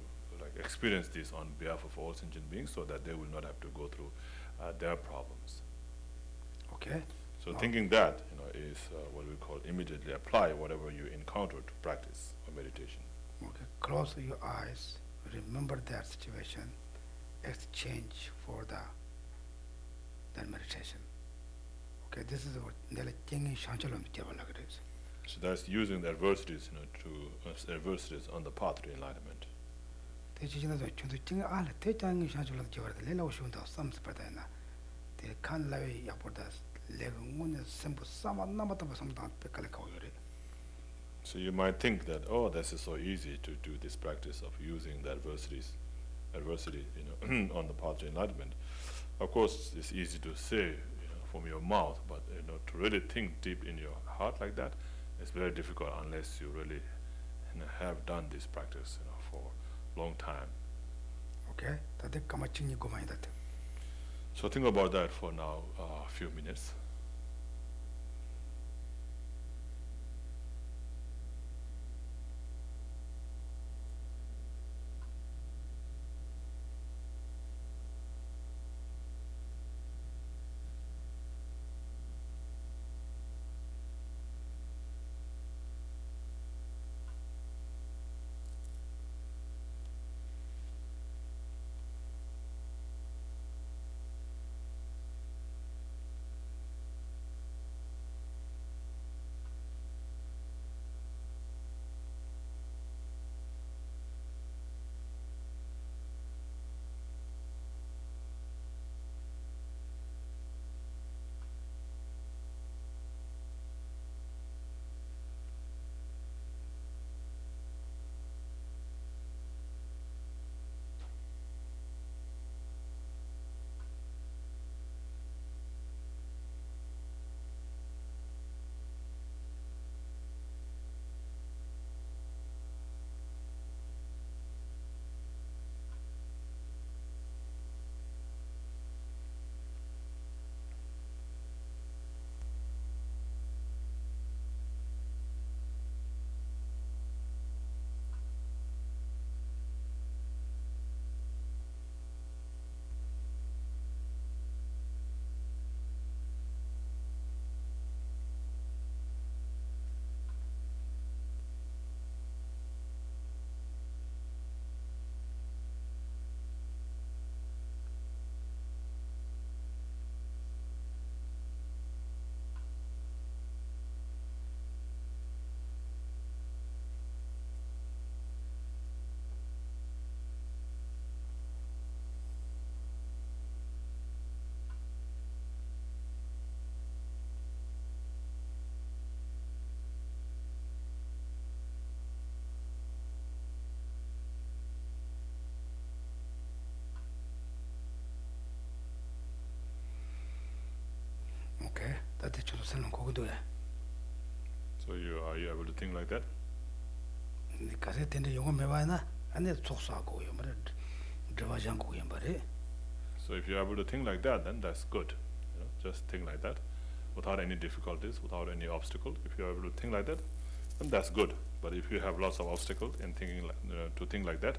experience this on behalf of all sentient beings, so that they will not have to go through their problems. Okay. So thinking that is what we call immediately apply whatever you encounter to practice or meditation. Okay. Close your eyes. Remember that situation. Exchange for that meditation. Okay. This is what So that's using the adversities, to adversities on the path to enlightenment. So you might think that, oh, this is so easy to do this practice of using the adversity, on the path to enlightenment. Of course, it's easy to say, from your mouth, but to really think deep in your heart like that, it's very difficult unless you really have done this practice for a long time. Okay. So think about that for now a few minutes. 가서는 거기도 So are you able to think like that? 가서 텐데 영어 매봐나 안에 속삭고요 말에 들어가지고 말에 So if you're able to think like that, then that's good. Just think like that, without any difficulties, without any obstacle. If you're able to think like that, then that's good. But if you have lots of obstacles in thinking to think like that,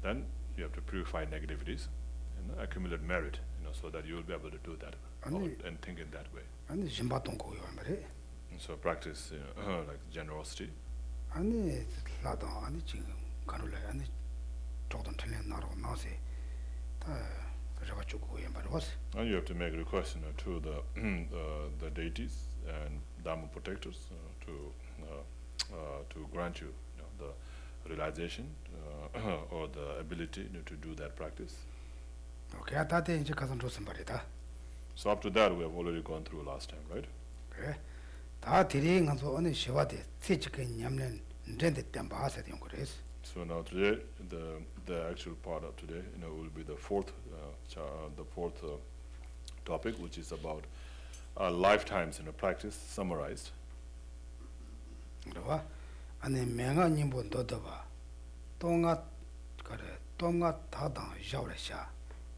then you have to purify negativities and accumulate merit, so that you will be able to do that and think in that way. 아니 심바동 거요 말에 And so practice like generosity. 아니 라도 아니 지금 가нул래 아니 조금 틀린 나로 나세 다 그래가지고 말에 왔어. And you have to make requests to the deities and Dharma protectors to grant you, the realization or the ability to do that practice. 오케이 다들 이제 가서 좋은 말이다. So up to that we have already gone through last time, right? 그래 다 들이 가서 어느 시와대 세직의 냠는 인데 땜바서 된 거래서. So now today the actual part of today will be the fourth topic, which is about lifetimes in a practice summarized. 그러와 아니 맹아님보 너더봐 동아 그래 동아 다당 야오래샤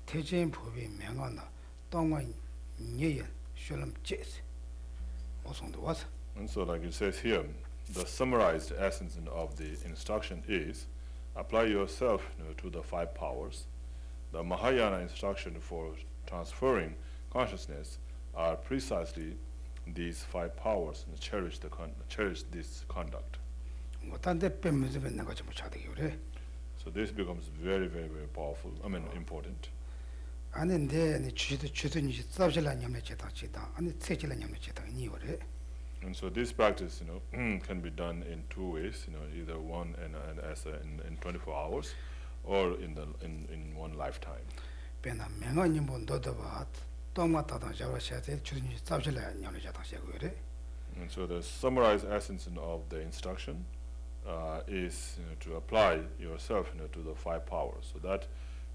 태진 법이 맹아나 동아 니에 슐럼 제스 무슨도 와서. And so like it says here, the summarized essence of the instruction is apply yourself to the 5 powers. The Mahayana instruction for transferring consciousness are precisely these 5 powers, and cherish this conduct. 못한데 빼면서 내가 좀 찾아게 그래. So this becomes very, very, very powerful. I mean, important. 아닌데 네 주도니 싸우질라 냠내 제다치다 아니 세질라 냠내 제다 니 그래. And so this practice, can be done in 2 ways. Either one in 24 hours, or in one lifetime. 배나 맹아님보 너더봐 동아 다당 야오래샤 주도니 싸우질라 냠내 제다치 그래. And so the summarized essence of the instruction is to apply yourself to the 5 powers. So that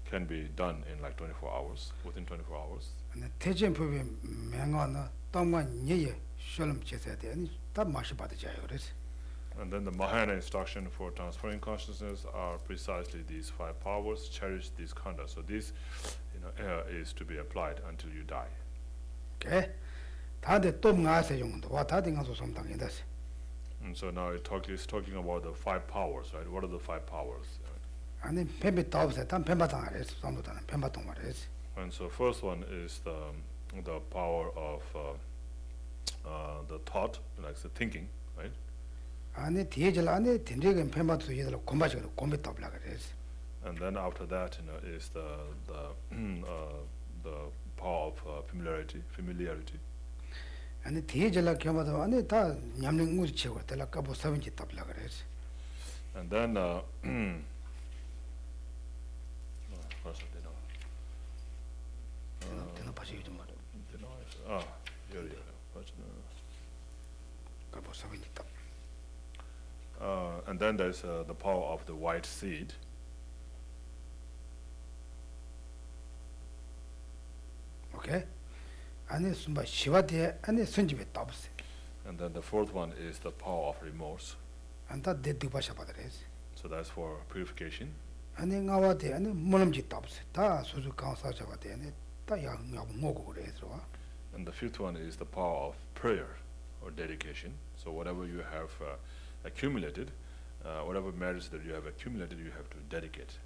can be done in like 24 hours, within 24 hours. 네 태진 법이 맹아나 동아 니에 슐럼 제세 되니 다 마시 받으자요 그래서. And then the Mahayana instruction for transferring consciousness are precisely these 5 powers, cherish these conduct. So this is to be applied until you die. 오케이. 다들 또 나세 용도 와 다들 가서 som당이다. And so now it's talking about the 5 powers, right? What are the 5 powers? 아니 뱀비 따오세 단 뱀바당 아래서 som도다는 뱀바동 말이지. And so first one is the power of the thought, like the thinking, right? 아니 뒤에질 안에 된대가 뱀바도 얘들 곰바지가 곰비 따블라 그래서. And then after that, is the power of familiarity. 아니 뒤에질라 겸하다 안에 다 냠는 우리 치고 달라 까보 사빈지 따블라 그래서. And then first I didn't 되나 봐지 좀 말이야. 까보 사빈지 따. And then there's the power of the white seed. 오케이. 아니 숨바 시와데 아니 선집에 따보세. And then the fourth one is the power of remorse. 안다 데드바샤 받으래서. So that's for purification. 아니 나와데 아니 뭐놈지 따보세. 다 소주 강사자가데 아니 다 양하고 먹고 그래서. And the fifth one is the power of prayer or dedication. So whatever you have accumulated, whatever merits that you have accumulated, you have to dedicate.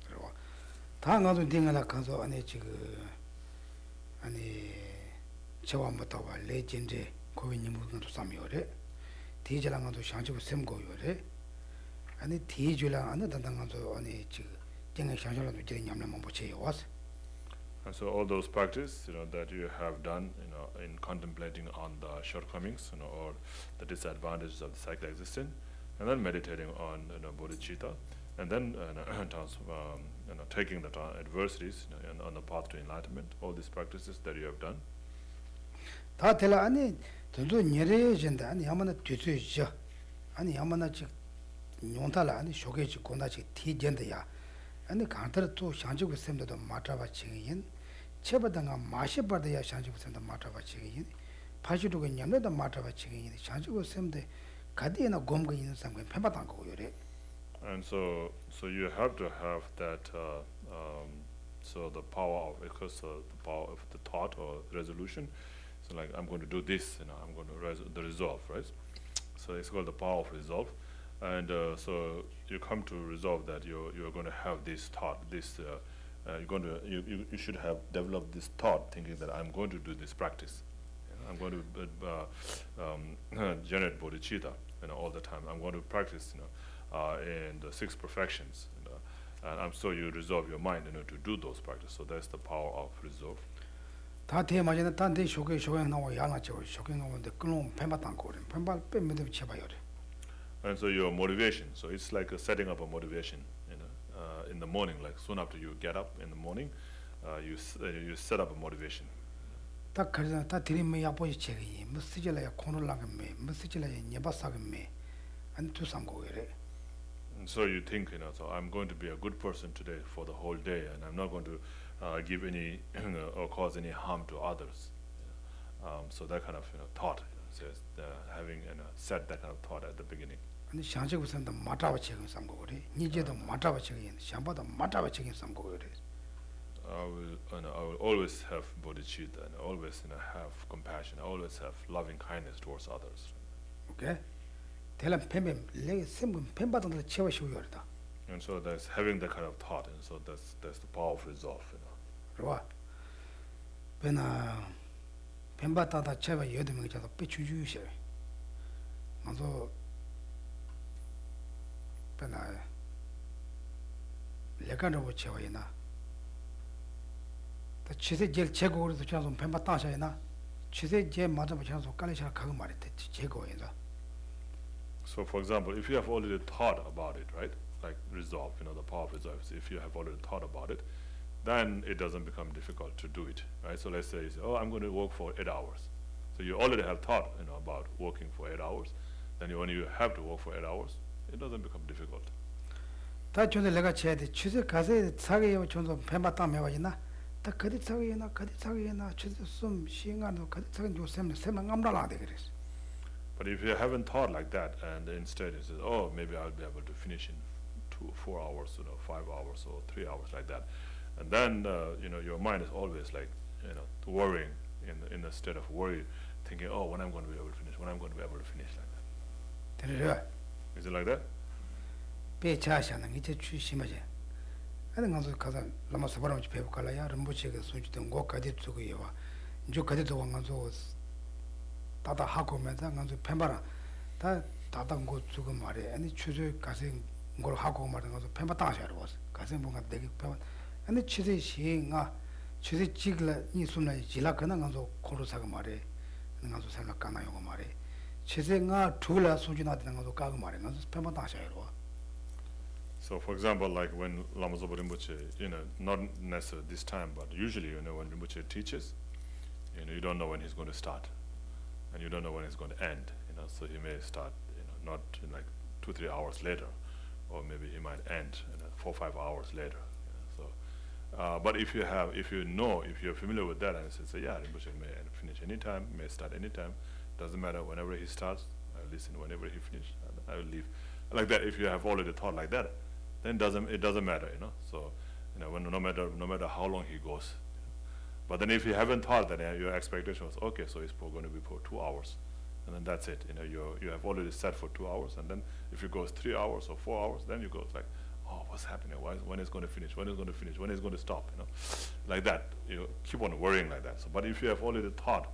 그러고 다 나도 딩하나 가서 아니 지금 아니 저와 못하고 레전드 고인님 무슨도 삼요래 디젤랑도 샹지고 셈고요래 아니 디줄랑 안에 단단가서 아니 지금 땡에 샹절도 이제 냠냠만 보체요 왔어. And so all those practice, that you have done, in contemplating on the shortcomings, or the disadvantages of the cycle existence, and then meditating on, bodhicitta, and then taking the adversities on the path to enlightenment. All these practices that you have done. 다 될라 아니 저도 내려진다 아니 아무나 뒤뒤죠 아니 아무나 지 용탈라 아니 쇼게지 고나지 티젠데야 아니 간터도 또 샹지고 셈도 마타바 칭인 체바당가 마시바데야 샹지고 셈도 마타바 칭인 파시도가 냠내다 마트바 치기니 장주고 셈데 가디에나 곰거 있는 상관 펜바당 거고요. And so you have to have that, so the power of, because the power of the thought or resolution. So like, I'm going to do this, I'm going to the resolve, right? So it's called the power of resolve. And so you come to resolve that you're going to have this thought, this, you should have developed this thought thinking that I'm going to do this practice. I'm going to generate bodhicitta, all the time. I'm going to practice, in the 6 perfections, and so you resolve your mind, to do those practices. So that's the power of resolve. 다테 맞이는 단데 쇼게 나와 야나죠. 쇼게 나오는데 그놈 펜바당 거래. 펜바 빼면도 쳐봐요. And so your motivation. So it's like setting up a motivation, in the morning, like soon after you get up in the morning, you set up a motivation. 딱 그래서 다 드림이 야보지 책이 무스질라야 코놀라게메 무스질라야 녀바사게메 안 투상고래. And so you think, so I'm going to be a good person today for the whole day, and I'm not going to give any or cause any harm to others. So that kind of thought, says having set that kind of thought at the beginning. 근데 샹제고선도 마타바 책임 삼고래. 니제도 마타바 책임 샹바도 마타바 책임 삼고래. I will always have bodhicitta, and always have compassion. I always have loving kindness towards others. 오케이. 대란 펜뱀 레 셈금 펜바당도 채워시고요다. And so that's having that kind of thought, and so that's the power of resolve. 그러와. 베나 펜바다다 채워 여드명이 자도 빼주주셔. 먼저 베나 레간으로 채워이나. 더 치세 제일 제고로도 좀 펜바다셔이나. 치세 제 맞아 붙여서 깔리셔 가고 말했대. 제고에서. So for example, if you have already thought about it, right? Like resolve, the power of resolve. So if you have already thought about it, then it doesn't become difficult to do it, right? So let's say you say, oh, I'm going to work for 8 hours. So you already have thought, about working for 8 hours. Then when you have to work for 8 hours, it doesn't become difficult. 다 전에 내가 쳐야 돼. 취세 가세 사게요 전도 펜바다 매와지나. 다 거디 사게나 취세 숨 시행하는 거디 사게 요 셈만 암라라 돼 그랬어. But if you haven't thought like that, and instead you say, oh, maybe I'll be able to finish in 4 hours, 5 hours, or 3 hours, like that, and then your mind is always like, worrying in a state of worry, thinking, oh, when I'm going to be able to finish, like that. 들으려. Is it like that? 배차샤는 이제 추심하지. 하는 가서 가서 라마 사바람 배우 갈라야 럼보치가 손주던 거까지 두고요. 이제 가지도 왕가서 다다 하고면서 가서 펜바라 다 다다 거 주고 말해. 아니 추저 가서 걸 하고 말은 가서 펜바 다셔 봐. 가서 뭔가 되게 펜바. 아니 추저 시행아 추저 지글라 이 순나 지라 그나 가서 고로사가 말해. 가서 생각 가나요 말해. 추저가 둘라 손주나는 가서 가고 말해. 가서 펜바 다셔 봐. So for example, like when Lama Zopa Rinpoche, not necessarily this time, but usually, when Rinpoche teaches, you don't know when he's going to start, and you don't know when he's going to end, so he may start, not in like 2-3 hours later, or maybe he might end 4-5 hours later. But if you're familiar with that, and you say, yeah, Rinpoche may finish anytime, may start anytime, doesn't matter, whenever he starts, I'll listen, whenever he finishes, I will leave. Like that, if you have already thought like that, then it doesn't matter, So, when no matter how long he goes. But then if you haven't thought, then your expectation was, okay, so it's going to be for 2 hours, and then that's it. You have already set for 2 hours, and then if it goes 3 hours or 4 hours, then you go like, oh, what's happening? When is going to finish? When is going to finish? When is going to stop? Like that. You keep on worrying like that. So, but if you have already thought,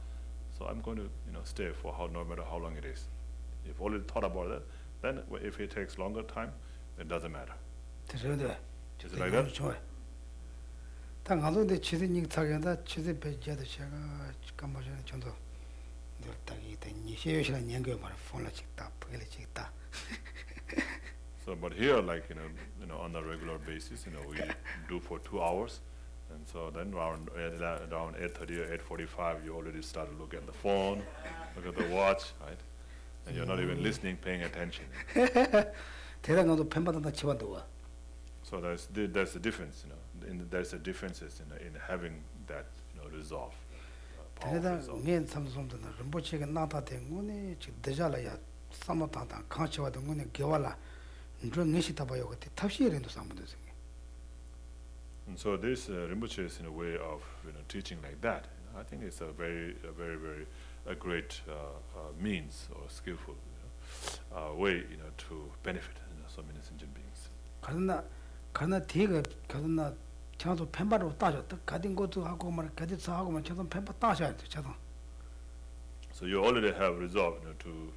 so I'm going to stay for no matter how long it is. You've already thought about that. Then if it takes longer time, it doesn't matter. Is it like that? 당 안도데 치드닝 타게다 치드 배제도 제가 감마전 전도 늘 딱이 되니 시에시는 연구 말 폰라 찍다 부게리 찍다. So but here, like on a regular basis, we do for 2 hours, and so then around 8:30 or 8:45, you already start to look at the phone, look at the watch, right? And you're not even listening, paying attention. 대단한도 펜바다다 치반도 와. So there's a difference, there's a differences in having that resolve. 대다 result. 면 삼성도 림보치가 나타된 거네 지 대자라야 사모타다 강치와던 거네 개발라 좀 내시다 봐요 그때 탑시에도 삼문데서 And so this Rinpoche is in a way of teaching like that. I think it's a very a great means or skillful way to benefit so many sentient beings. 가나 뒤가 가나 차도 펜바로 따져 가딘 것도 하고 말 가디서 하고 말 차도 펜바 따셔야 돼 차도. So you already have resolved to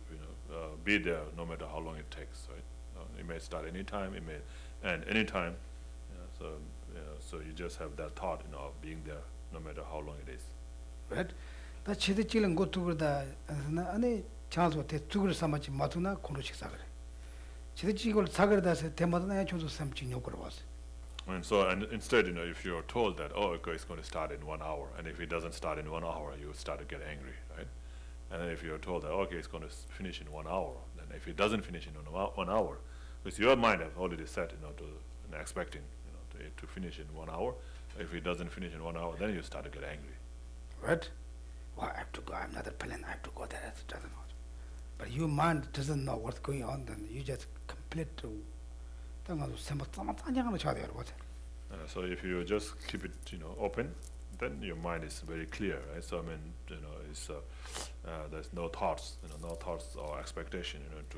be there no matter how long it takes, right? It may start anytime, it may end anytime. So you just have that thought of being there no matter how long it is. Right? 다 치드 찔은 것도 그러다 안에 차도 대 죽을 삼았지 마투나 코로식 사그래. 치드 찌걸 사그래다서 대마다 내 좀도 삼지 요거로 왔어. And so, and instead, if you're told that, oh, okay, it's going to start in 1 hour, and if it doesn't start in 1 hour, you start to get angry, right? And then if you're told that, okay, it's going to finish in 1 hour, then if it doesn't finish in 1 hour, because your mind has already set, expecting, to finish in 1 hour. If it doesn't finish in 1 hour, then you start to get angry. Right? Well, I have to go. I'm not a plan. I have to go there. It doesn't know. But your mind doesn't know what's going on. Then you just complete to. So if you just keep it, open, then your mind is very clear, right? So I mean, it's there's no thoughts, no thoughts or expectation, to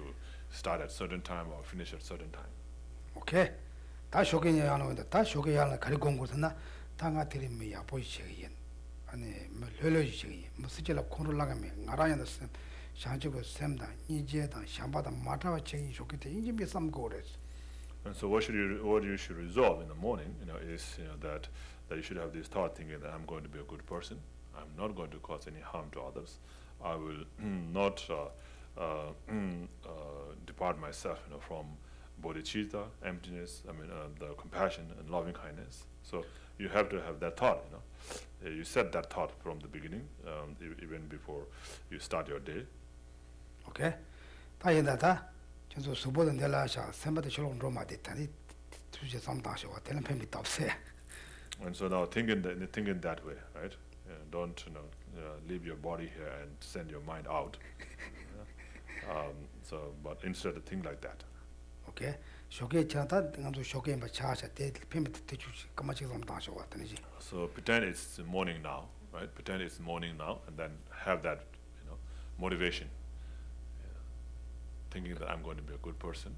start at certain time or finish at certain time. Okay. 다 쇼게야 하는 건데 다 쇼게야 하는 가리고 온 것은 당가 드리면 야 보이시게 아니 뭐 려려지게 뭐 스질라 코를 나가면 나라야는 샤지고 샘다 이제다 샤바다 마타와 책이 좋게 돼 이제 몇 삼고 그랬어. And so what you should resolve in the morning, is that you should have this thought thinking that I'm going to be a good person, I'm not going to cause any harm to others, I will not depart myself from bodhicitta, emptiness, the compassion and loving kindness. So you have to have that thought, you set that thought from the beginning, even before you start your day. Okay? 다 인다다 전소 수보는 내라샤 샘바데 쇼롱 로마 데타니 투제 삼다셔 와텔은 팸이 답세. And so now thinking that way, right? Don't leave your body here and send your mind out. But instead think like that. Okay? 쇼게 차다 감소 쇼게 마 차샤 데 팸이 뜻주지 까마치 삼다셔 왔더니지. So pretend it's morning now, right? Pretend it's morning now, and then have that, motivation. Thinking that I'm going to be a good person,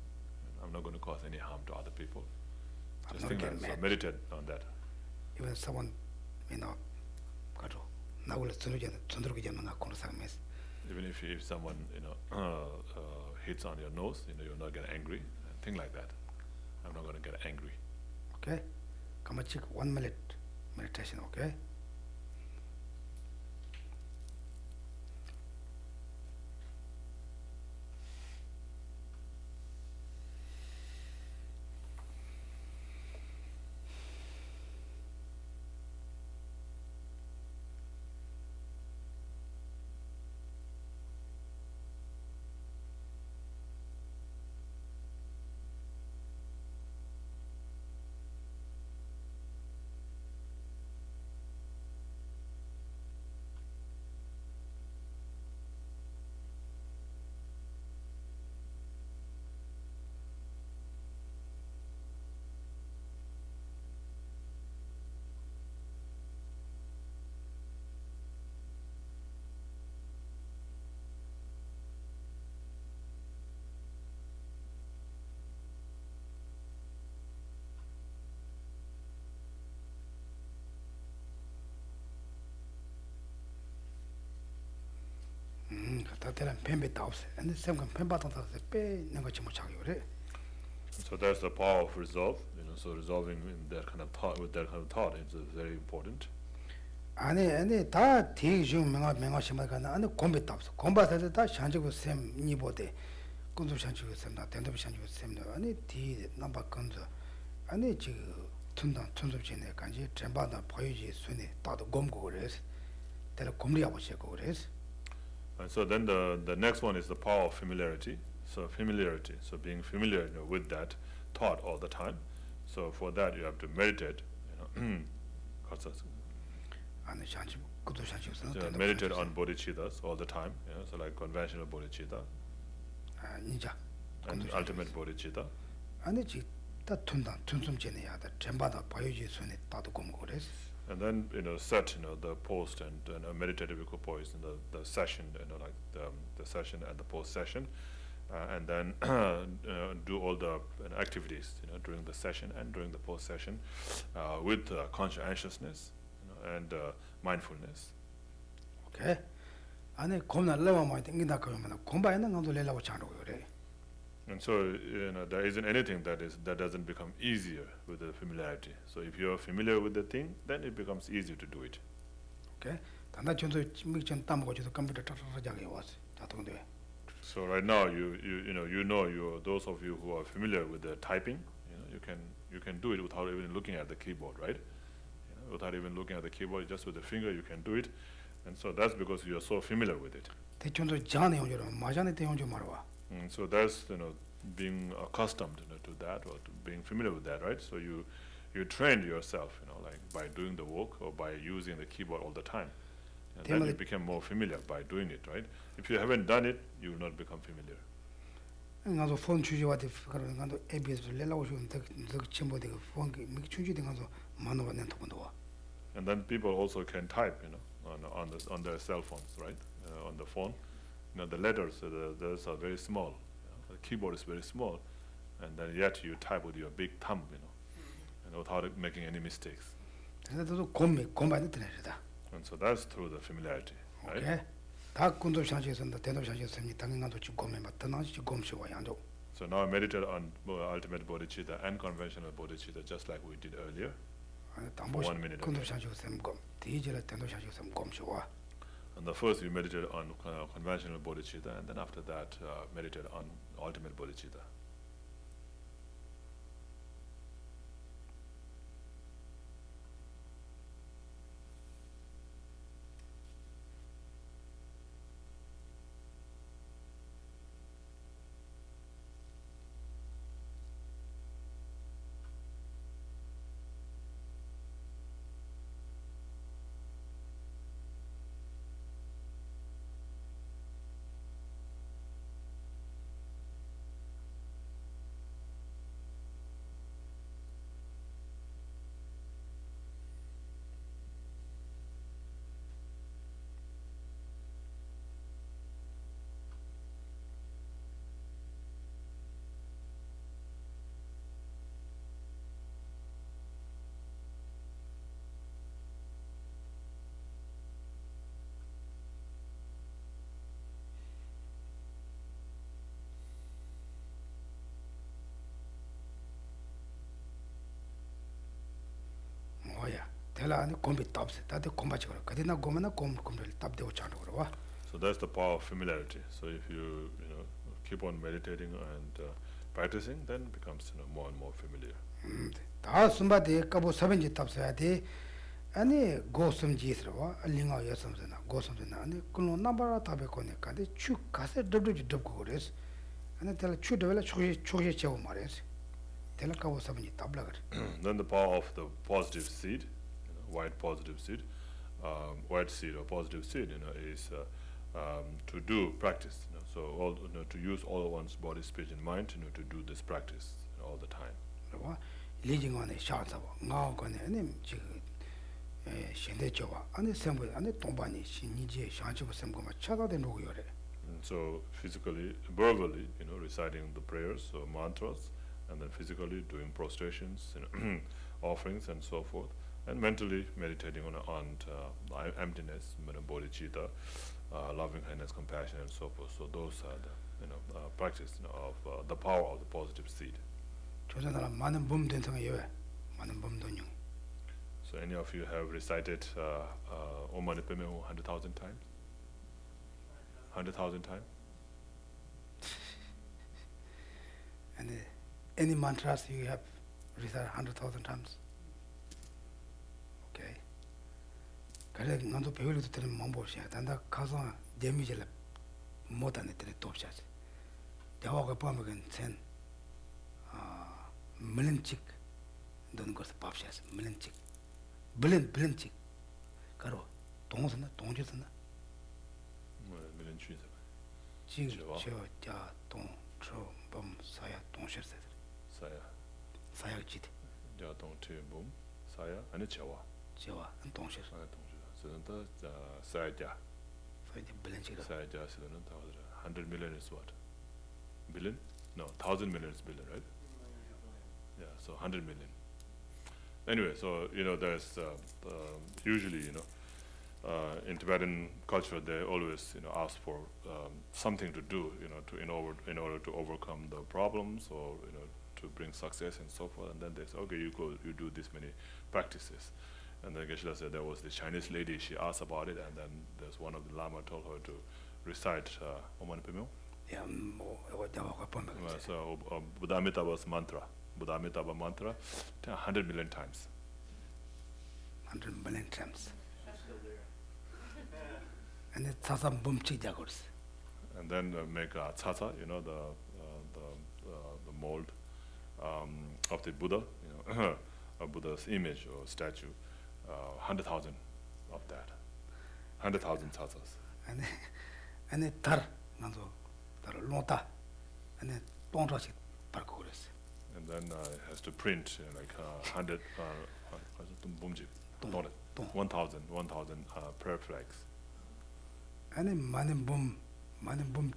I'm not going to cause any harm to other people. Just think that, so meditate on that. Even someone, 가도 나올래 전우전 전들게 되는 거 그런 상황에서. Even if someone hits on your nose, you're not get angry. Think like that. I'm not going to get angry. Okay, 까마치 1 minute meditation. Okay. 다들은 뱀배 다 없어. 근데 쌤은 뱀 받아서 빼는 거지 못 차기 그래. So that's the power of resolve. So resolving in that kind of thought, with that kind of thought, is very important. 아니 다 대중 명화심을 가나 아니 공부 다 없어. 공부할 다 샹지고 쌤 니보데 군도 샹지고 쌤나 된도 샹지고 쌤나 아니 디 넘버 건져 아니 지금 튼다 튼섭진에 간지 전반다 보여지 순에 다도 공고 그래서 내가 공리하고 싶고 그래서. And so then the next one is the power of familiarity. So familiarity, so being familiar with that thought all the time. So for that you have to meditate. Concise. 아니 샹지고 meditate on bodhicittas all the time, so like conventional bodhicitta ninja and ultimate bodhicitta. 아니 지다 툰다 툰숨 전에야다 전바다 바요지 손에 따도 고모 그래서 And then set the post and a meditative equal poise in the session, like the session and the post session, and then do all the activities during the session and during the post session with conscientiousness and mindfulness. 오케이 아니 고나 레와마 땡긴다 그러면 공부하는 것도 레라고 자는 그래. And so there isn't anything that doesn't become easier with the familiarity. So if you're familiar with the thing, then it becomes easier to do it. 오케이 단다 전도 미전 담고 저도 컴퓨터 타타자게 왔어. 자동돼. So right now you those of you who are familiar with the typing, you can do it without even looking at the keyboard, right? Without even looking at the keyboard, just with the finger you can do it. And so that's because you are so familiar with it. 대전도 자네 용조로 마자네 때 용조 말와. So that's being accustomed to that or to being familiar with that, right? So you trained yourself, like by doing the work or by using the keyboard all the time. And then you become more familiar by doing it, right? If you haven't done it, you will not become familiar. 가서 폰 주지와데 그런 간도 ABS 레라고 좀 더 첨부되 폰 미 주지된 가서 만나고 낸 통도 와. And then people also can type, on their cell phones, right? On the phone, the letters those are very small. The keyboard is very small, and then yet you type with your big thumb, and without making any mistakes. 그래도 공부하는 데다. And so that's through the familiarity, right? 오케이. 다 군도 샤지선다 대도 샤지선이 당연한도 지금 공부 맞다나지 지금 공부와 양도. So now I meditate on ultimate bodhicitta and conventional bodhicitta just like we did earlier. For 1 minute. 군도 샤지선 공. 뒤지라 대도 샤지선 공부와. And the first you meditate on conventional bodhicitta, and then after that meditate on ultimate bodhicitta. So that's the power of familiarity. So if you keep on meditating and practicing, then it becomes more and more familiar. 다 숨바데 까보 사벤지 탑서야 돼. 아니 고슴지스로 알링아 여섬서나 고슴서나 아니 그노 나바라 타베코네 간데 추 가세 더더지 더고 그래서 아니 텔 추더벨 초시 제고 말해서 텔 까보 사벤지 탑라 그래. Then the power of the positive seed, white positive seed, white seed or positive seed, is to do practice. So all to use all one's body, speech, and mind, to do this practice all the time. 리징 안에 샤자고 나오거네 아니 지금 신대교와 안에 sembo 안에 동반이 신이제 샤지고 sem고마 찾아된 거요래. So physically, verbally, reciting the prayers or mantras, and then physically doing prostrations, offerings, and so forth, and mentally meditating on emptiness, bodhicitta, loving kindness, compassion, and so forth. So those are the practice of the power of the positive seed. 조선나라 많은 범된 성에 많은 범도용. So any of you have recited Om Mani Padme Hum 100,000 times? 100,000 times? And any mantras you have recited 100,000 times? Okay. 그래 나도 배우려도 되는 방법이야. 단다 가서 데미지를 못 안에 되는 돕셔야지. 대화가 보면 sen melncik don ko sa papshas melncik belen belencik karo 동선은 동주선은 million trees. 징 제와. 저자 동초범 사야 동실세 Saya. 사약지대 Ja, dong te boom. Saya. 아니 제와. 저와 동실 Saya 동주. 저는 다 사야자. 사이드 블렌치가 사야자 쓰는 다 100 million is what? Billion? No, 1,000 million is billion, right? Yeah, so 100 million. Anyway, so there's usually in Tibetan culture they always ask for something to do in order to overcome the problems or to bring success and so forth, and then they say, okay, you do this many practices. And then Geshe said there was the Chinese lady, she asked about it, and then there's one of the Lama told her to recite Om Mani Padme Hum. 야뭐 이거 자와가 보면 So Buddha Amitabha's mantra, 100 million times. 100 million times. And it's some bumchija course. And then make a tsatsa, the mold of the Buddha, a Buddha's image or statue, 100,000 of that, 100,000 tsatsas. And it tar nanzo tar lonta and it tonrashi parkours. And then it has to print like 100, 1,000 prayer flags. And it manim boom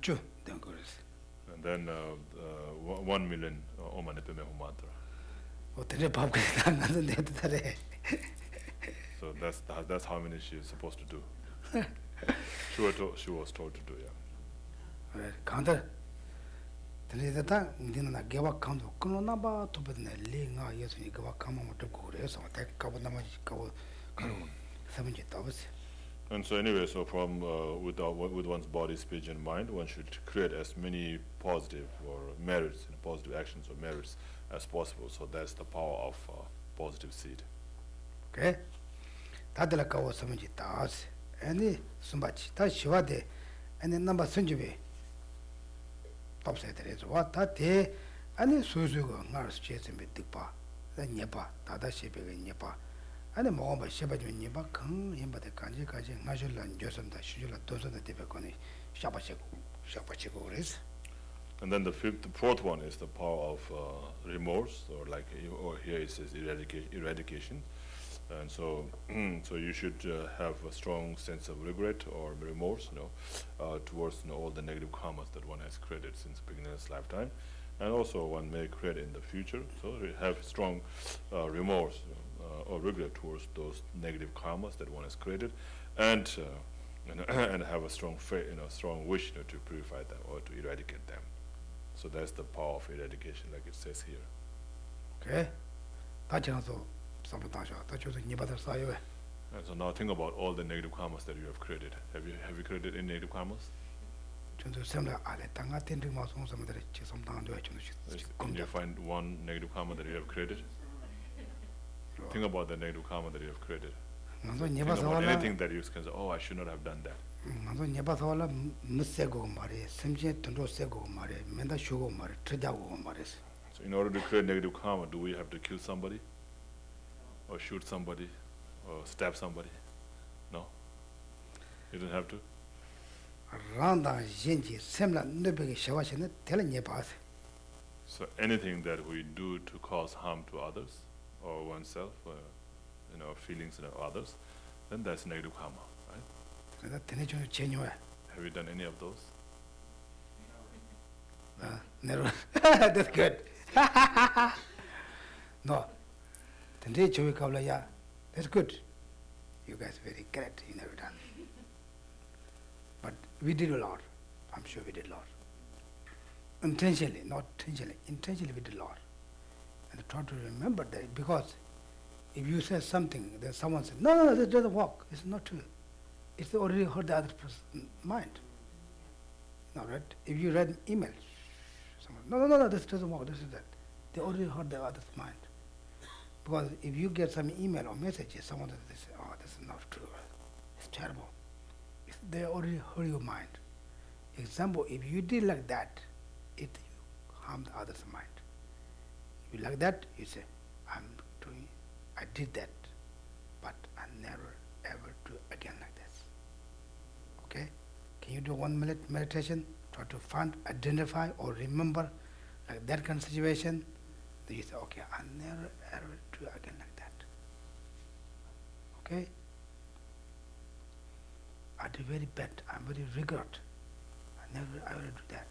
chu then goes. And then 1 million Om Mani Padme Hum mantra. What the pub another So that's how many she's supposed to do. She was told to do, yeah. counter. The time didn't give a count of Kunaba to be laying out yes when you give a common to go so take couple of 70,000. And so anyway, so from with one's body, speech, and mind, one should create as many positive or merits, positive actions or merits as possible. So that's the power of positive seed. Okay? Tadalaka was 70,000. Any Sumbachi, that's Shivade, and the number Sunjibe. Top side is what that day, and the Suzugo, Nars chasing with Dipa, the Nepa, Tata Shipping in Nepa. And the Mohamba Shepherd in Nepa, come in by the Kanji, National and Joseph, the Shula, those of the Tibaconi, Shapachiko is. And then the fourth one is the power of remorse, or here it says eradication. And so, so you should have a strong sense of regret or remorse, towards all the negative karmas that one has created since beginner's lifetime, and also one may create in the future. So you have strong remorse or regret towards those negative karmas that one has created, and and have a strong faith, strong wish, to purify them or to eradicate them. So that's the power of eradication, like it says here. Okay? That's also. And so now think about all the negative karmas that you have created. Have you created any negative karmas? Can you find one negative karma that you have created? Think about the negative karma that you have created. Think about anything that you can say, oh, I should not have done that. So in order to create negative karma, do we have to kill somebody? Or shoot somebody? Or stab somebody? No? You don't have to? So anything that we do to cause harm to others, or oneself, feelings of others, then that's negative karma, right? Have you done any of those? Never. That's good. No. That's good. You guys very correct. You never done. But we did a lot. I'm sure we did a lot. Intentionally, not intentionally. Intentionally we did a lot. And try to remember that, because if you say something, then someone says, no, that doesn't work. It's not true. It's already hurt the other person's mind. No, right? If you read emails, someone, no, this doesn't work, this is that. They already hurt the other's mind. Because if you get some email or messages, someone says, oh, this is not true. It's terrible. They already hurt your mind. Example, if you did like that, it harmed the other's mind. If you like that, you say, I did that, but I never ever do again like this. Can you do 1 minute meditation? Try to find, identify, or remember like that kind of situation. Then you say, okay, I never ever do again like that. Okay? I do very bad. I'm very regret. I never ever do that.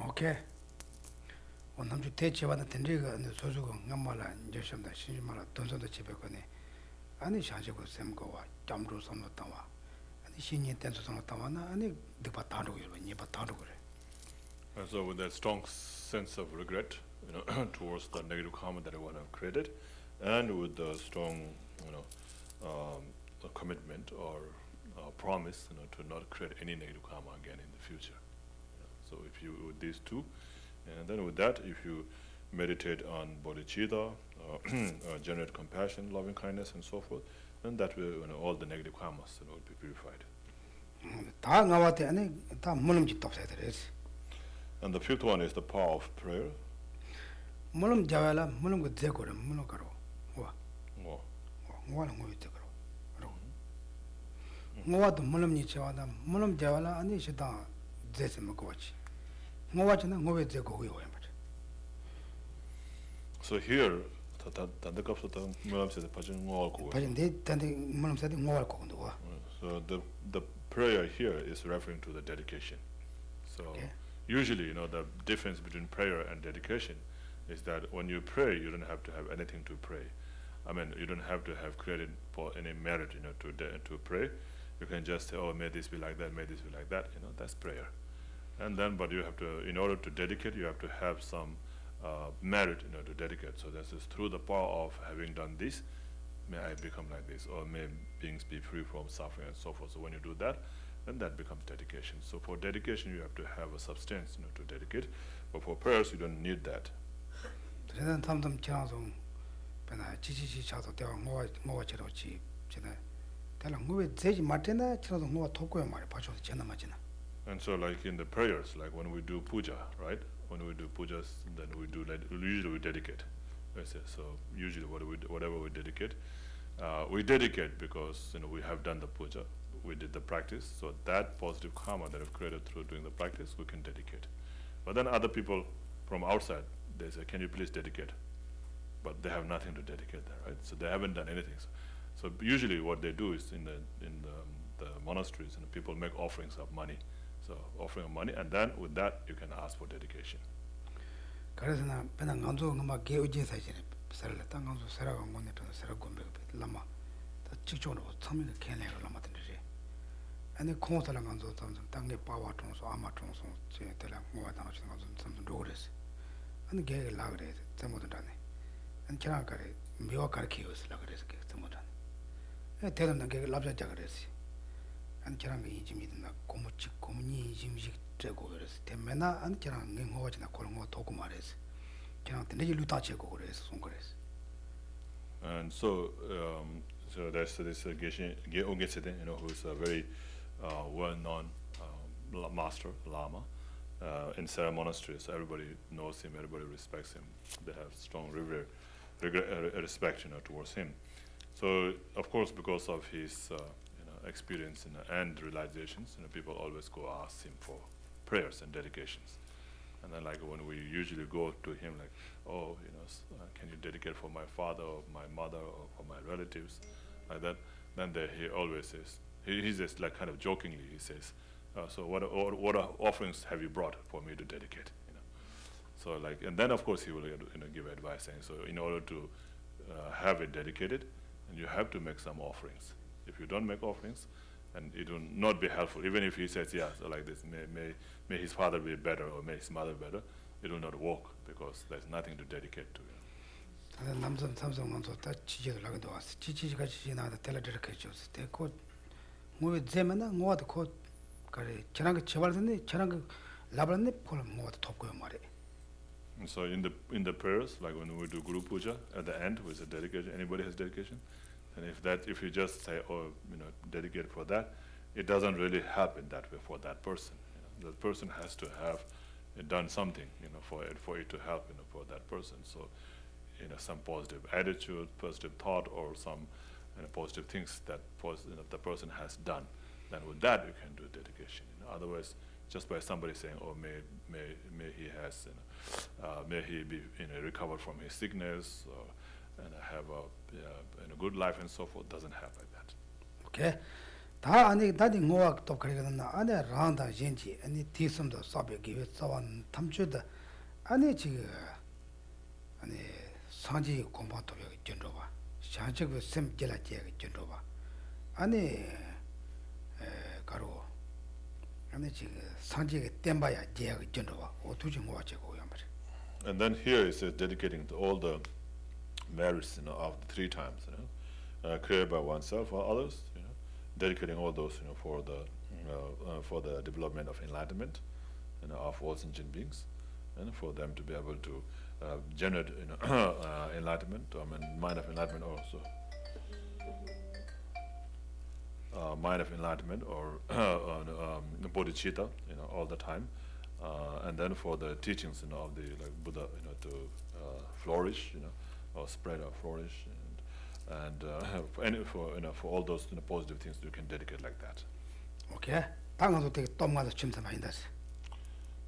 Okay. When I'm to teach you what the Tendriga and the Sozugo, Namala, Josham, the Shinmala, Donzo the Chipecone, and the Shanshiko Semgoa, Jamru Sonotawa, and the Shinyan Tenso Sonotawana, and the Patano, Nipatano. And so with that strong sense of regret, towards the negative karma that I want to have created, and with the strong, commitment or promise, to not create any negative karma again in the future. So if you, with these two, and then with that, if you meditate on bodhicitta, generate compassion, loving kindness, and so forth, then that will, all the negative karmas, will be purified. And the fifth one is the power of prayer. Mulum Javala, Mulum with Zekor, Mulokaro. What Mulum Nichawada, Mulum Javala, and Ishida Zesimakochi. No watching them, move it, they go. So here, so the prayer here is referring to the dedication. So usually, the difference between prayer and dedication is that when you pray, you don't have to have anything to pray. I mean, you don't have to have created for any merit, to pray. You can just say, oh, may this be like that, may this be like that. That's prayer. And then, but you have to, in order to dedicate, you have to have some merit, to dedicate. So this is through the power of having done this, may I become like this, or may beings be free from suffering and so forth. So when you do that, then that becomes dedication. So for dedication, you have to have a substance, to dedicate. But for prayers, you don't need that. And so like in the prayers, like when we do puja, right? When we do pujas, then we do, usually we dedicate. So usually whatever we dedicate because, we have done the puja, we did the practice, so that positive karma that we've created through doing the practice, we can dedicate. But then other people from outside, they say, can you please dedicate? But they have nothing to dedicate there, right? So they haven't done anything. So usually what they do is in the monasteries, people make offerings of money. So offering of money, and then with that you can ask for dedication. And Charanga Ijimidna, Komuchi, Komuni, Jimjik, Tregores, Temena, and Charang, Hojana, Kolongo, Tokumares, Charang, the Lutache Gores, Songres. And so, there's this Geshe who's a very well-known master, Lama, in Sera Monastery. So everybody knows him, everybody respects him. They have strong respect, towards him. So, of course, because of his experience and realizations, people always go ask him for prayers and dedications. And then like when we usually go to him like, oh, can you dedicate for my father or my mother or for my relatives, like that, then he always says, he just like kind of jokingly, he says, so what offerings have you brought for me to dedicate? So like, and then of course he will give advice saying, so in order to have it dedicated, and you have to make some offerings. If you don't make offerings, and it will not be helpful. Even if he says, yeah, so like this, may his father be better or may his mother better, it will not work because there's nothing to dedicate to. 남성 삼성원도 다 지지를 하기도 왔어. 지지가 지지나다 텔레드를 해줬어. 대고 뭐 제면은 뭐도 곧 그래. 저랑 그 제발더니 저랑 그 라브라네 폴 뭐도 덮고요 말이. And so in the prayers, like when we do Guru Puja at the end with the dedication, anybody has dedication, and if you just say, oh, dedicate for that, it doesn't really help in that way for that person. The person has to have done something, for it to help, for that person. So, some positive attitude, positive thought, or some positive things that the person has done. Then with that you can do dedication. Otherwise, just by somebody saying, "Oh, may he has, may he be, recovered from his sickness, and have a good life and so forth," doesn't happen like that. Okay. 다 안에 다디 뭐가 또 그러거든. 안에 라운다 진지 아니 뒤섬도 사비 기회 사원 탐주다. 아니 지금 아니 상지 공부도 여기 전도봐. 상지그 샘jel라지가 전도봐. 아니 가로 아니 지금 상지가 땜바야 제가 전도봐. 어두지 뭐 하고 양말. And then here it says dedicating to all the merits, of the 3 times, created by oneself or others, dedicating all those, for the development of enlightenment, of all sentient beings, and for them to be able to generate, enlightenment. Mind of enlightenment also. Mind of enlightenment or bodhicitta, all the time, and then for the teachings, of the Buddha, to flourish, or spread or flourish, and for all those positive things you can dedicate like that. Okay. 당가도 되게 똥마다 침사 많이 났어.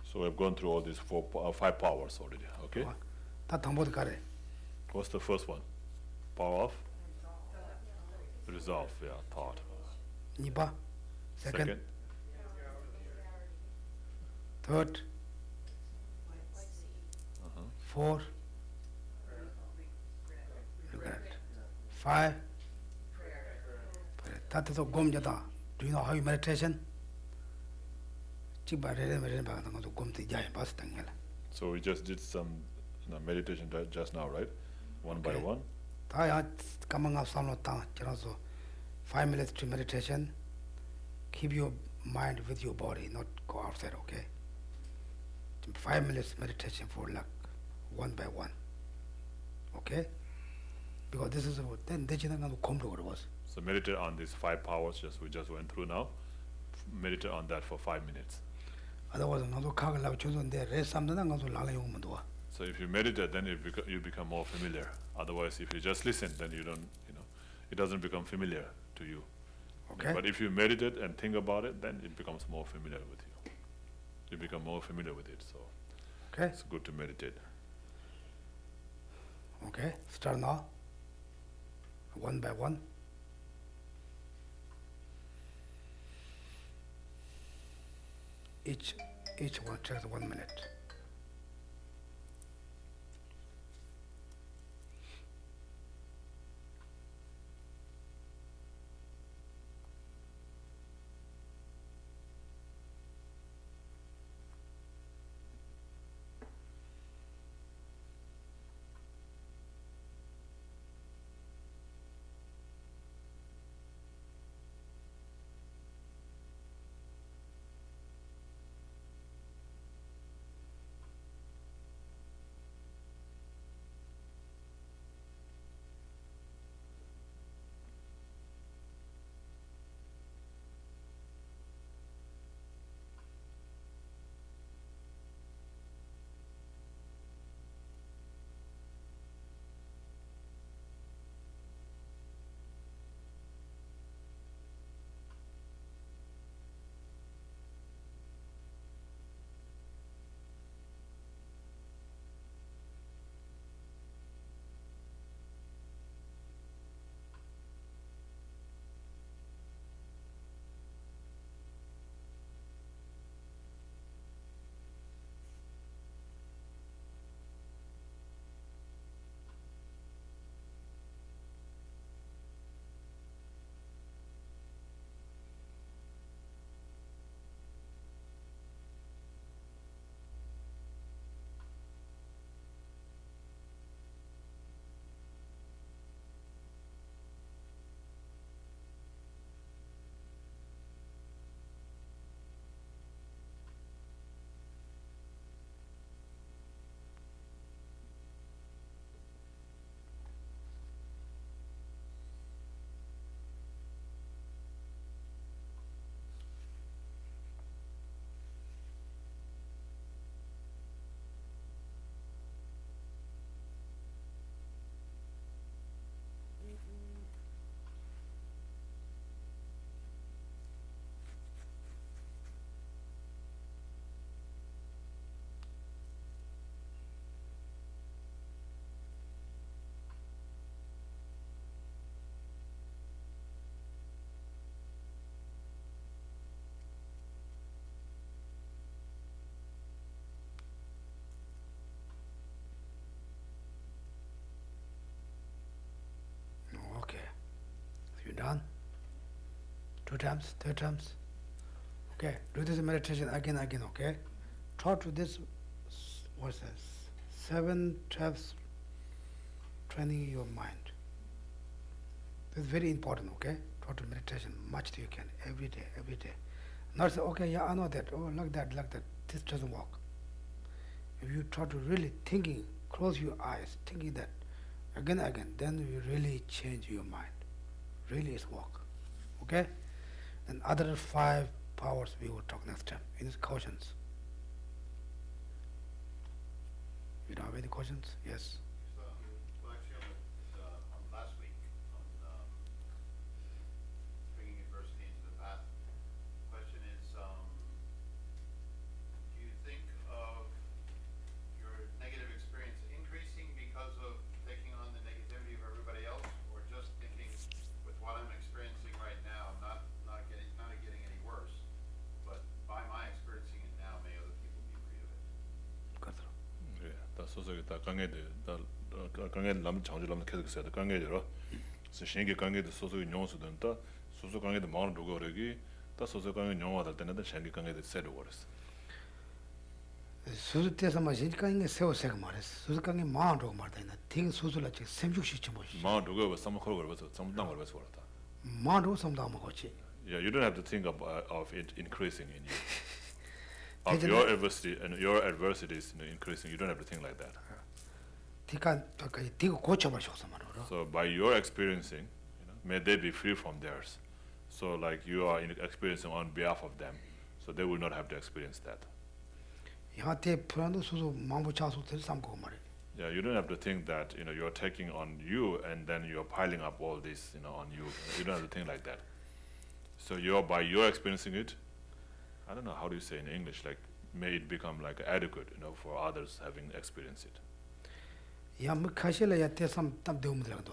So we've gone through all these 5 powers already. Okay. 다 당보도 가래. What's the first one? Power of resolve. Yeah, thought. 니바. Second. Third. 4. Regret. 5. 다트도 곰자다. Do you know how you meditation? So we just did some meditation just now, right? One by one. 5 minutes to meditation. Keep your mind with your body, not go outside, okay? 5 minutes meditation for luck, one by one. Okay? Because this is what then So meditate on these 5 powers we just went through now. Meditate on that for 5 minutes. Otherwise, so if you meditate, then you become more familiar. Otherwise, if you just listen, then you don't, it doesn't become familiar to you. Okay. But if you meditate and think about it, then it becomes more familiar with you. You become more familiar with it. So okay. It's good to meditate. Okay, start now. One by one. Each one takes 1 minute. 2 times, 3 times. Okay, do this meditation again, okay? Try to this, what's this? 7 steps training your mind. This is very important, okay? Try to meditation much you can, every day. Not say, okay, yeah, I know that, oh, like that. This doesn't work. If you try to really thinking, close your eyes, thinking that again, then you really change your mind. Really it's work. Okay? And other 5 powers we will talk next time in these cautions. You don't have any questions? Yes. Well, actually, on last week, on bringing adversity into the path, question is, do you think of your negative experience increasing because of taking on the negativity of everybody else, or just thinking with what I'm experiencing right now, not getting any worse, but by my experiencing it now, may other people be free of it? 예, 다 소속이 다 강해돼. 다 강해는 남 장주람 계속 있어야 돼. 강해져라. 그래서 신기 강해도 소속이 용수든 다 소속 강해도 마음 두고 그러기 다 소속 강해 용화될 때는 신기 강해도 세도 그랬어. 수술 때서만 신강에 세워서 말했어. 수술강에 마음으로 말다. 팅 수술을 지금 36시쯤 보시. 마음 두고 삼목하고 그래서 삼당 그래서 그렇다. 마음으로 삼당 먹었지. Yeah, you don't have to think of it increasing in you. Of your adversity and your adversities increasing, you don't have to think like that. 티가 아까 티고 고쳐 마셔서 말으로. So by your experiencing, may they be free from theirs. So like you are experiencing on behalf of them, so they will not have to experience that. 야한테 불안도 수수 마음부 차수 될 삼고 말이. Yeah, you don't have to think that you're taking on you and then you're piling up all this on you. You don't have to think like that. So by your experiencing it, I don't know how do you say in English, like may it become like adequate, for others having experienced it. 야 뭐 카실라야 대삼 답대우무들하고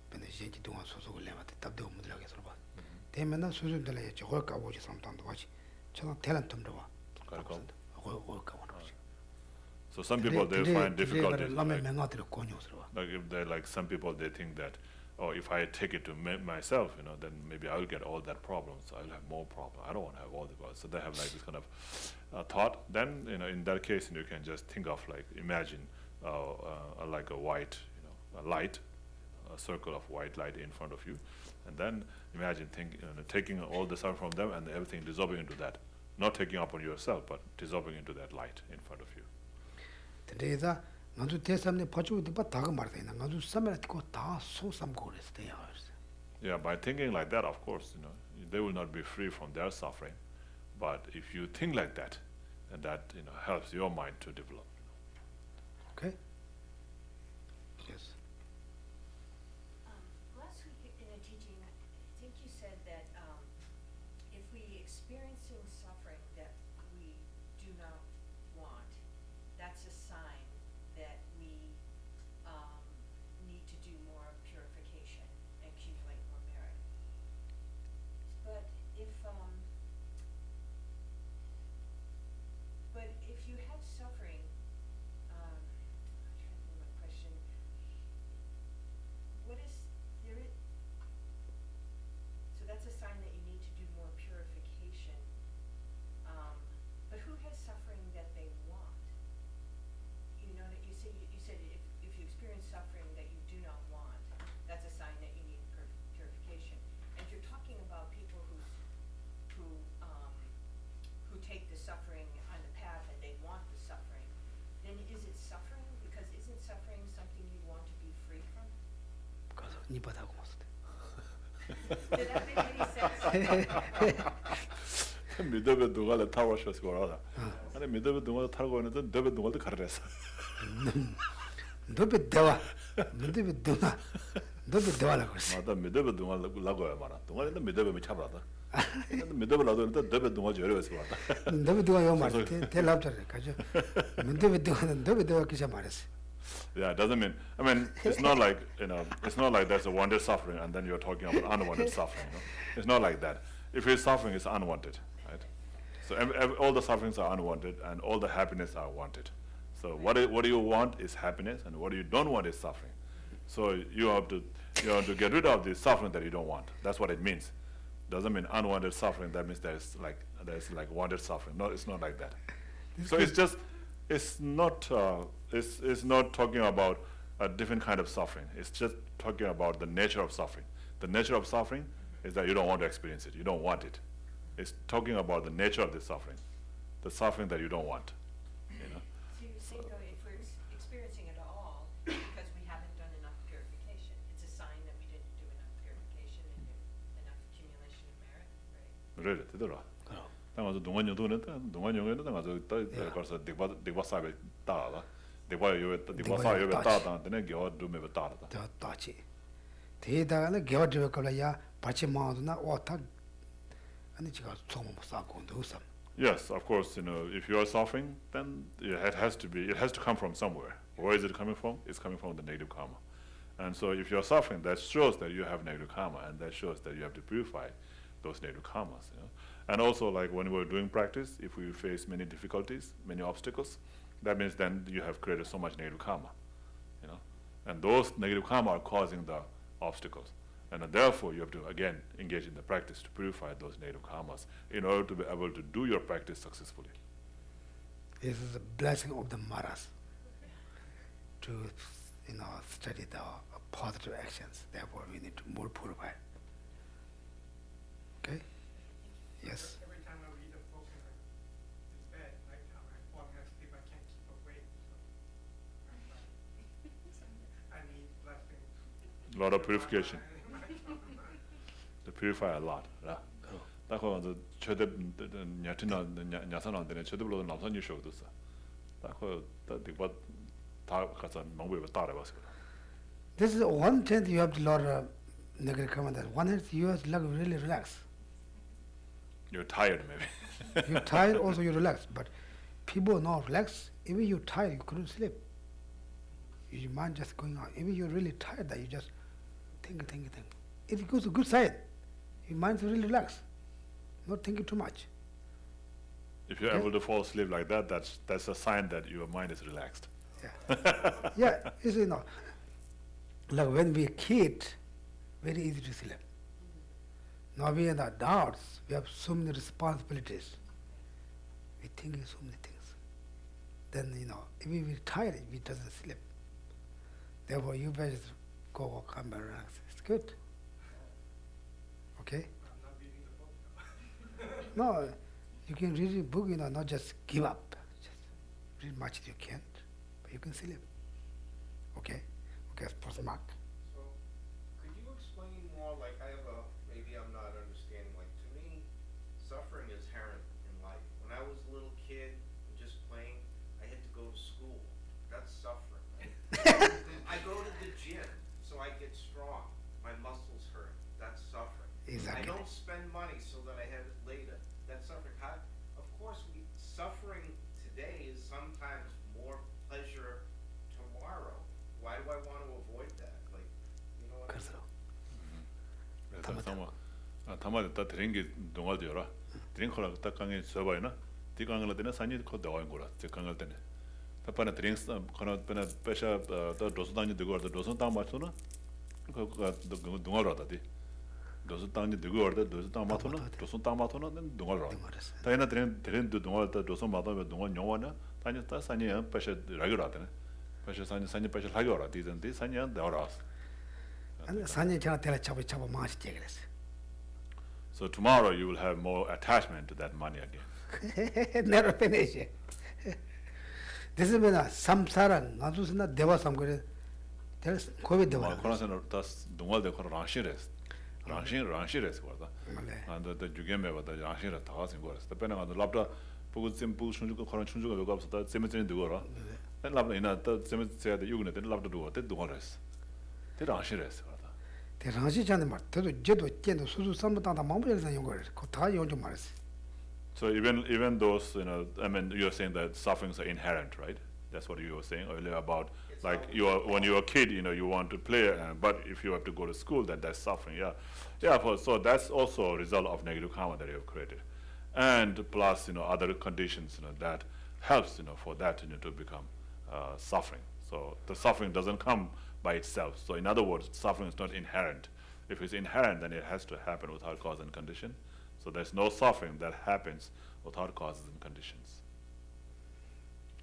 근데 이제 동안 소속을 내한테 답대우무들하고 해서 봐. 대면은 수준들에 저거가 오지 삼당도 하지. 저는 대란 좀 봐. 그럴까? 거기가 오는 거지. So some people they find difficulties. Like if they like some people they think that if I take it to myself, then maybe I'll get all that problems. I'll have more problems. I don't want to have all the problems. So they have like this kind of thought. Then in that case, you can just think of like imagine like a white, a light, a circle of white light in front of you, and then imagine taking all the sun from them and everything dissolving into that. Not taking up on yourself, but dissolving into that light in front of you. 근데다 나도 대삼네 봐주고 봐 다가 말다. 나도 삼에 듣고 다 소삼고 그랬어요. Yeah, by thinking like that, of course, they will not be free from their suffering. But if you think like that, then that helps your mind to develop. Okay? Yes. Last week in a teaching, I think you said that if we experiencing suffering that we do not want, that's a sign that we need to do more purification and accumulate more merit. But if you have suffering, I'm trying to think of a question. What is there? So that's a sign that you need to do more purification. But who has suffering that they want? You said if you experience suffering that you do not want, that's a sign that you need purification. And if you're talking about people who take the suffering on the path and they want the suffering, then is it suffering? Because isn't suffering something you want to be free from? 가서 니 받아고 왔을 때. Did that make any sense? 미더베 동안에 타고 왔어 그러다. 아니 미더베 동안에 타고 있는데 너베 동안도 가르랬어. 너베 대화. 너베 대화. 너베 대화라 그랬어. 맞다 미더베 동안 라고야 말아. 동안에 미더베 잡아다. 미더베 라도 있는데 너베 동안 저래서 왔다. 너베 대화 요 말이 대랍잖아. 가죠. 너베 대화는 너베 대화 기자 말했어. Yeah, it doesn't mean. I mean, it's not like it's not like there's a wanted suffering and then you're talking about unwanted suffering. It's not like that. If you're suffering, it's unwanted, right? So all the sufferings are unwanted and all the happiness are wanted. So what do you want is happiness, and what you don't want is suffering. So you have to get rid of the suffering that you don't want. That's what it means. doesn't mean unwanted suffering. That means there's like wanted suffering. No, it's not like that. So it's not talking about a different kind of suffering. It's just talking about the nature of suffering. The nature of suffering is that you don't want to experience it. You don't want it. It's talking about the nature of the suffering that you don't want. You know. So you think though, if we're experiencing it all because we haven't done enough purification, it's a sign that we didn't do enough purification and enough accumulation of merit, right? 그래, 되더라. 당 가서 동안용도는 동안용에는 당 가서 가서 대바사베 따라. 대바사요에 따다한테는 겨두메 따라다. 더 따지. 대다가는 겨드베 걸어야 받지 마도나 오타 아니 지가 좀 싸고 도삼. Yes, of course, if you are suffering, then it has to come from somewhere. Where is it coming from? It's coming from the negative karma. And so if you are suffering, that shows that you have negative karma, and that shows that you have to purify those negative karmas. And also, like when we're doing practice, if we face many difficulties, many obstacles, that means then you have created so much negative karma. And those negative karma are causing the obstacles. And therefore, you have to, again, engage in the practice to purify those negative karmas in order to be able to do your practice successfully. This is a blessing of the Maras to, study the positive actions. Therefore, we need to more purify. Okay? Yes? Every time I read a book and I'm in bed, nighttime, I'm falling asleep, I can't keep awake. So I need blessings. A lot of purification. To purify a lot. 딱 거기서 최대 냐티나 냐산한테는 최대로 남산이 쇼도서. 딱 거기 다 가서 망부에 따라봤어. This is one thing you have to learn negative karma. That one hand you have to really relax. You're tired, maybe. You're tired, also you relax. But people not relax. Even you're tired, you couldn't sleep. Your mind just going on. Even you're really tired, that you just think. It goes to good side. Your mind's really relaxed. Not thinking too much. If you're able to fall asleep like that, that's a sign that your mind is relaxed. Yeah. Yeah, like when we're kid, very easy to sleep. Now we are the adults, we have so many responsibilities. We're thinking so many things. Then, if we're tired, we doesn't sleep. Therefore, you better go come and relax. It's good. Okay? I'm not reading the book now. No, you can read a book, not just give up. Just read much as you can, but you can sleep. Okay? Okay, first mark. So, could you explain more, like maybe I'm not understanding, like to me, suffering is inherent in life. When I was a little kid and just playing, I had to go to school. That's suffering. I go to the gym, so I get strong. My muscles hurt. That's suffering. Exactly. I don't spend money so that I have it later. That's suffering. Of course, suffering today is sometimes more pleasure tomorrow. Why do I want to avoid that? Like, you know what I mean? 그래서 타마다 다 드린 게 동아디어라. 드린 거라 딱 강에 써봐이나. 디 강을 때는 산이 거 나와인 거라. 제 강을 때는. 답변에 드링 거나 변에 빼샤 더 도서당이 되고 도서 땅 맞추나. 그거가 동아라다디. 도서 땅이 되고 도서 땅 맞추나. 도서 땅 맞추나 동아라. 다이나 드린 동아다 도서 맞으면 동아 영원이야. 다니 다 산이 빼샤 라기라다네. 빼샤 산이 빼샤 라기라. 디든디 산이 나와라스. And 산이 제가 때려 잡아 마시 그랬어. So tomorrow you will have more attachment to that money again. Never finish it. This is when samsara, 나도스나 대화 삼거래. there's COVID 대화. 그러나서 다스 동아대 그런 랑시레스. 랑시레스 거다. 안도 더 주게메 받아 랑시레 다 가서 거랬어. 때문에 가도 랍다 보고 좀 보고 춘주가 그런 춘주가 왜 없었다. 세면전에 되고라. 랍다 이나 또 세면전에 돼 유근에 랍다 두고 때 동아레스. 때 랑시레스 거다. 대랑시 전에 말 때도 제도 젠도 수수 삼부다다 마무리해서 연거를 그다 연좀 말했어. So even those, I mean, you're saying that sufferings are inherent, right? That's what you were saying earlier about, like when you're a kid, you want to play, but if you have to go to school, then that's suffering. Yeah. So that's also a result of negative karma that you have created, and plus, other conditions, that helps, for that, to become suffering. So the suffering doesn't come by itself. So in other words, suffering is not inherent. If it's inherent, then it has to happen without cause and condition. So there's no suffering that happens without causes and conditions.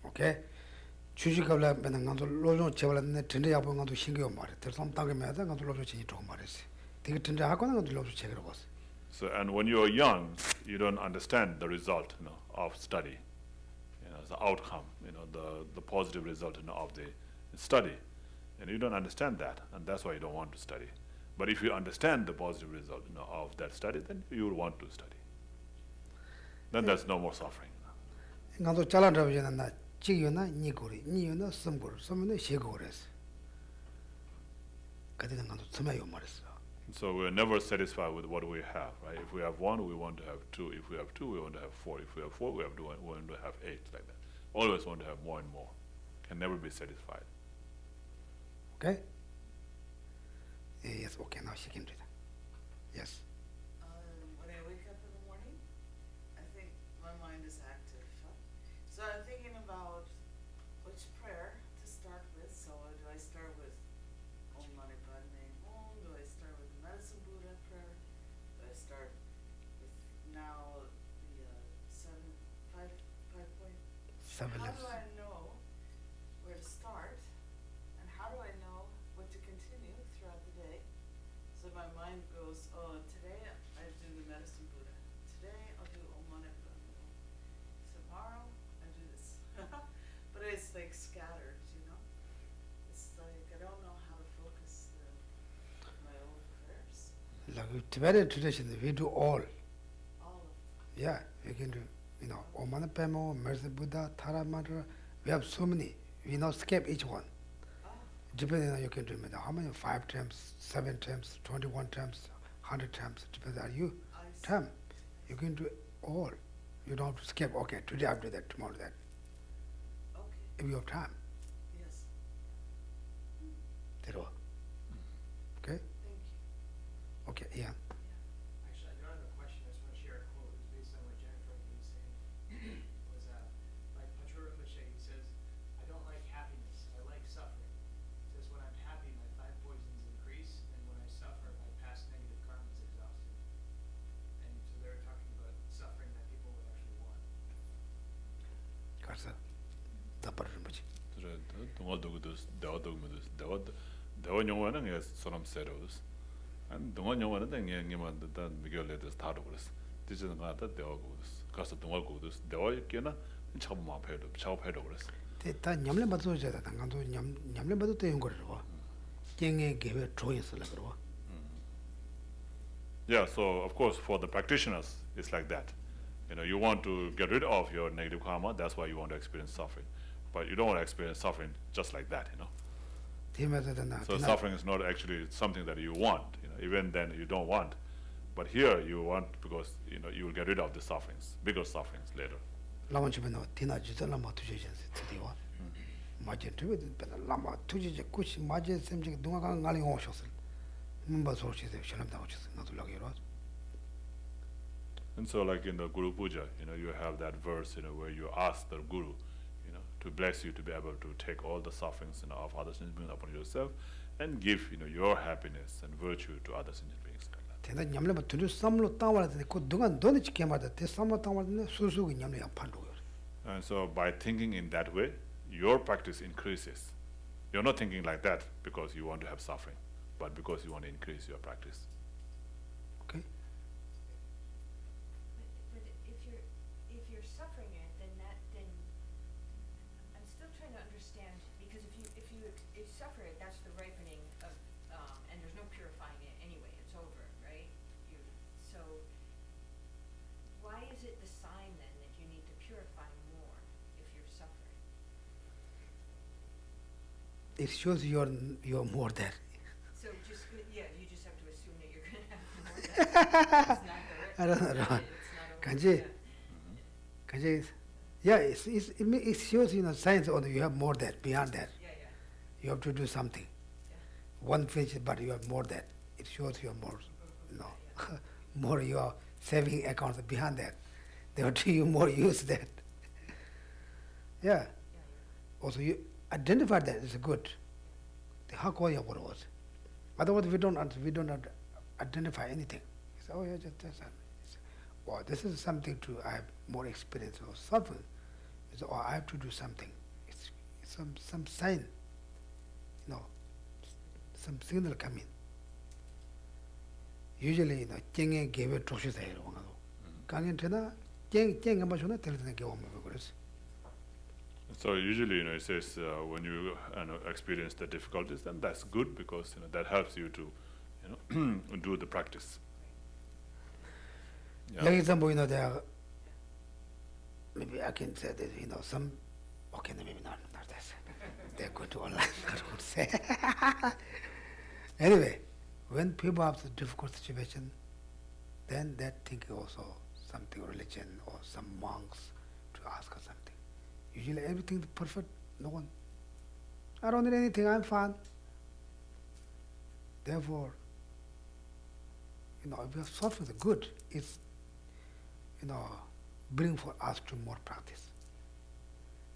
Okay? 주식업라 맨날 간도 로종 제발한테 진짜 yap은 간도 신경 말해. 들som 땅에 매다 간도 로종 진이 조금 말했어. 되게 진짜 하고는 간도 로종 책으로 봤어. So, and when you're young, you don't understand the result, of study, the outcome, the positive result, of the study, and you don't understand that, and that's why you don't want to study. But if you understand the positive result, of that study, then you will want to study. Then there's no more suffering. 간도 잘한다고 나 지요나 니고리 니요나 섬고르 섬는 시고르스. 그때는 간도 처음에 말했어. So we're never satisfied with what we have, right? If we have 1, we want to have 2. If we have 2, we want to have 4. If we have 4, we want to have 8, like that. Always want to have more and more. Can never be satisfied. Okay? Yes, okay, now she can do that. Yes. When I wake up in the morning, I think my mind is active. So I'm thinking about which prayer to start with. So do I start with Om Mani Padme Hum? Do I start with the Medicine Buddha prayer? Do I start with now the 5 point? Seven How levels. do I know where to start? And how do I know what to continue throughout the day? So my mind goes, oh, today I do the Medicine Buddha. Today I'll do Om Mani Padme Hum. Tomorrow I do this. But it's like scattered, It's like I don't know how to focus my own prayers. Like Tibetan tradition, we do all. All of them. Yeah, we can do, Omana Pemo, Mercy Buddha, Tara Mantra. We have so many. We not skip each one. Oh, Depending on you can do it. How many? 5 times, 7 times, 21 times, 100 times. Depends on you. I see. Time. You can do all. You don't have to skip. Okay, today I'll do that. Tomorrow that. Okay, If you have time. yes, That's all. Okay. thank you. Okay. Yeah. Actually, I don't have a question, I just want to share a quote. It was based on what Jennifer was saying. Was by Patrul Rinpoche. He says, I don't like happiness, I like suffering. He says, when I'm happy, my 5 poisons increase, and when I suffer, my past negative karma is exhausted. And so they were talking about suffering that people would actually want. 가서 답을 뭐지? 동어도구도스, 대어도구도스, 대어 영어는 게 소름 세로스. 안 동어 영어는 땡게만 일단 미결레데스 다도 그랬어. 디즈는 가다 대어고스. 가서 동어고도스. 대어 있게나 처음 앞에도 작업해도 그랬어. 다 냠래 받도 저다 당간도 냠래 받도 되는 거로. 갱에 개베 조이스라 그러. Yeah, so of course for the practitioners it's like that. You want to get rid of your negative karma, that's why you want to experience suffering. But you don't want to experience suffering just like that, 팀에서는 So suffering is not actually something that you want, even then you don't want. But here you want because you will get rid of the sufferings, bigger sufferings later. 라만 주변에 디나 주절라 뭐 투지jen스 드디어. 맞게 되면 라마 투지제 कुछ 맞게 셈지 누가 가는 오셨을. 문바 소리세 실험다 오셨을. 나도 라기로. And so like in the Guru Puja, you have that verse, where you ask the Guru, to bless you to be able to take all the sufferings of other sentient beings upon yourself and give, your happiness and virtue to other sentient beings. Like that. 대나 냠래 뭐 둘이 쌈로 땅와라데 그 누가 너네 지게 말다 대 쌈로 땅와라데 수수기 냠래 판도요. And so by thinking in that way, your practice increases. You're not thinking like that because you want to have suffering, but because you want to increase your practice. 오케이. But if you're suffering it, then I'm still trying to understand, because if you suffer it, that's the ripening of and there's no purifying it anyway. It's over, right? So why is it the sign then that you need to purify more if you're suffering? It shows you're more there. So you just have to assume that you're going to have more. It's not the I don't know. it's not over. 간지 간지 yeah, it shows science or you have more that beyond that. Yeah. You have to do something. One fish, but you have more that. It shows you are more, more your saving accounts behind that. They will do you more use that. Yeah. Also, you identify that is good. The how call your was. Otherwise, we don't identify anything. He said, oh yeah, just that. Well, this is something to, I have more experience of suffering. He said, oh, I have to do something. It's some sign, some signal coming. Usually, 쟁에 개별 조시사 이런 거. 강연 되나 쟁 한번 주나 들리는 게 오면 그래서. So usually, it says when you experience the difficulties, then that's good because that helps you to, do the practice. Yeah. 여기서 there, maybe I can say that some, okay, maybe not this. They're going to online. I don't say. Anyway, when people have a difficult situation, then they're thinking also something religion or some monks to ask us something. Usually everything is perfect, no one. I don't need anything, I'm fine. Therefore, if we are suffering the good, it's, bring for us to more practice.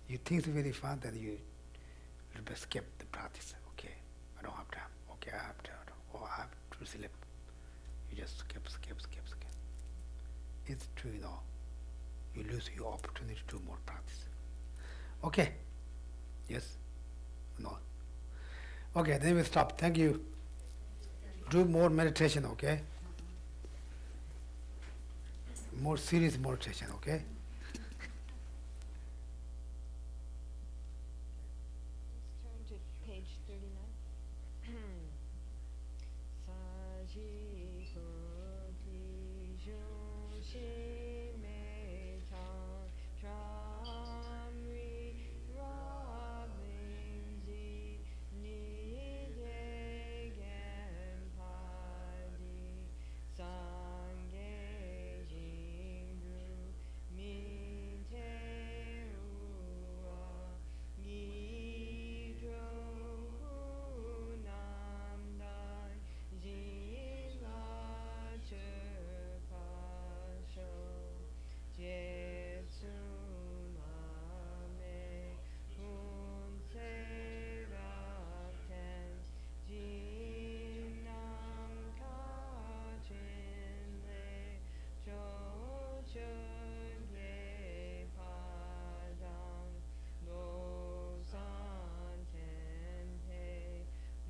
You think it's very fun, then you little bit skip the practice. Okay, I don't have time. Okay, I have time. Or I have to sleep. You just skip. It's true, you lose your opportunity to do more practice. Okay. Yes? No? Okay, then we stop. Thank you. Do more meditation, okay? More serious meditation, okay? Let's turn to page 39. Saji Kuti Joshi Meitan Tramri Rabinji Nidegen Padi Sange Jingu Minte Ua Nidro Namdai Jila Chepasho Jetsuname Hunse Rakten Jinam Kachinle Chochunge Padang Losan Tempe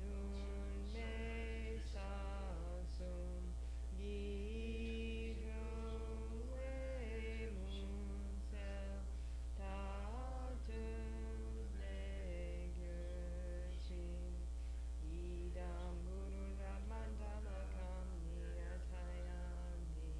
Nunme Sasum Gidro Munsel Tatu Legerchin Idam Guru Ramandala Kamniyatayami.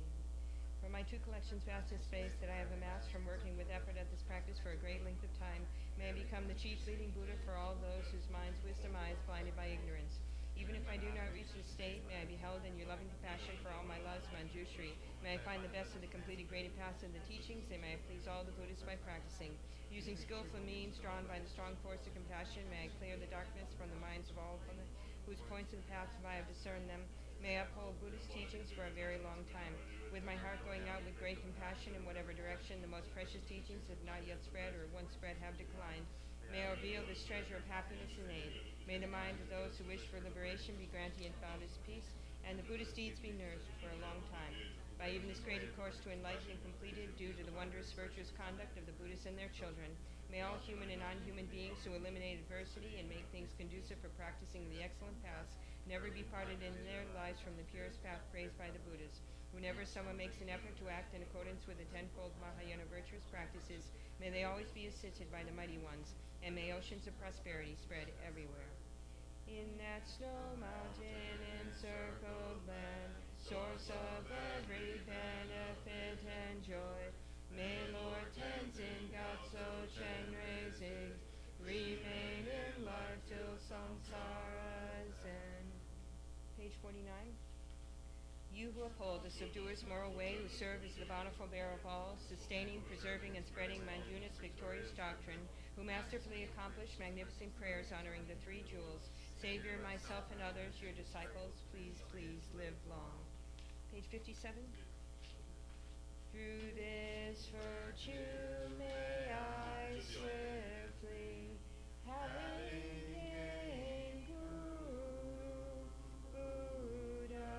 From my two collections, vast in space, that I have amassed from working with effort at this practice for a great length of time, may I become the chief leading Buddha for all those whose minds' wisdom eyes blinded by ignorance. Even if I do not reach this state, may I be held in your loving compassion for all my loves, Manjushri. May I find the best of the completed graded paths of the teachings, and may I please all the Buddhists by practicing. Using skillful means drawn by the strong force of compassion, may I clear the darkness from the minds of all from whose points of the paths I have discerned them. May I uphold Buddhist teachings for a very long time. With my heart going out with great compassion in whatever direction the most precious teachings have not yet spread or once spread have declined. May I reveal this treasure of happiness and aid. May the mind of those who wish for liberation be granted in boundless peace, and the Buddhist deeds be nourished for a long time. By even this graded course to enlighten and completed due to the wondrous virtuous conduct of the Buddhists and their children, may all human and non-human beings who eliminate adversity and make things conducive for practicing the excellent paths never be parted in their lives from the purest path praised by the Buddhas. Whenever someone makes an effort to act in accordance with the tenfold Mahayana virtuous practices, may they always be assisted by the mighty ones, and may oceans of prosperity spread everywhere. In that snow mountain encircled land, source of every benefit and joy, may Lord Tenzin Gyatso Chen Reizig remain in life till samsara's end. Page 49. You who uphold the subduer's moral way, who serve as the bountiful bearer of all, sustaining, preserving, and spreading Manjuna's victorious doctrine, who masterfully accomplish magnificent prayers honoring the three jewels, Savior, myself, and others, your disciples, please, please live long. Page 57. Through this virtue may I swiftly, having gained Guru, Buddha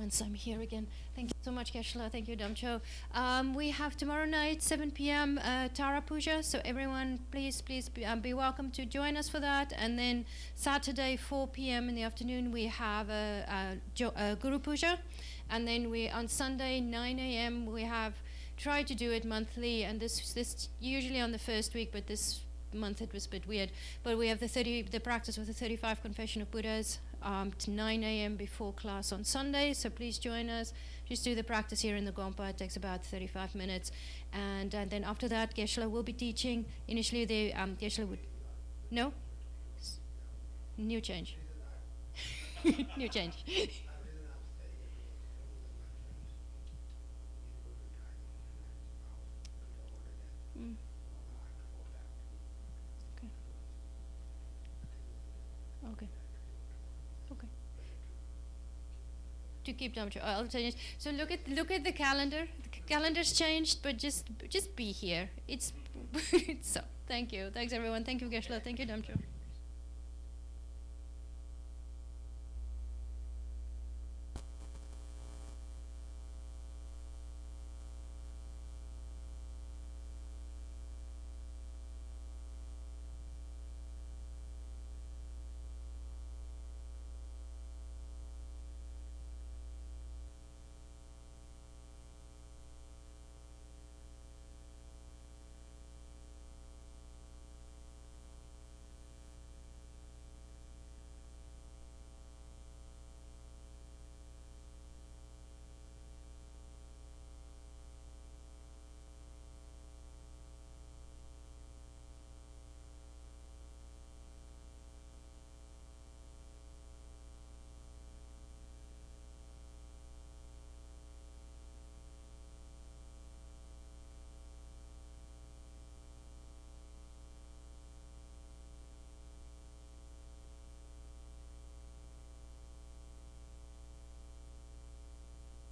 Since I'm here again, thank you so much, Geshe. Thank you, Damcho. We have tomorrow night, 7 p.m. Tara Puja. So everyone, please be welcome to join us for that. And then Saturday, 4 p.m. in the afternoon, we have a Guru Puja. And then on Sunday, 9 a.m., we have tried to do it monthly. And this usually on the first week, but this month it was a bit weird. But we have the practice with the 35 Confession of Buddhas. To 9 a.m. before class on Sunday, so please join us. Just do the practice here in the Gompa. It takes about 35 minutes, and then after that, Geshe will be teaching. Initially, Geshe would new change, new change. Mm. Okay. Okay. To keep them, I'll change. So look at the calendar. The calendar's changed, but just be here. It's so. Thank you. Thanks everyone. Thank you, Geshe. Thank you, Damcho.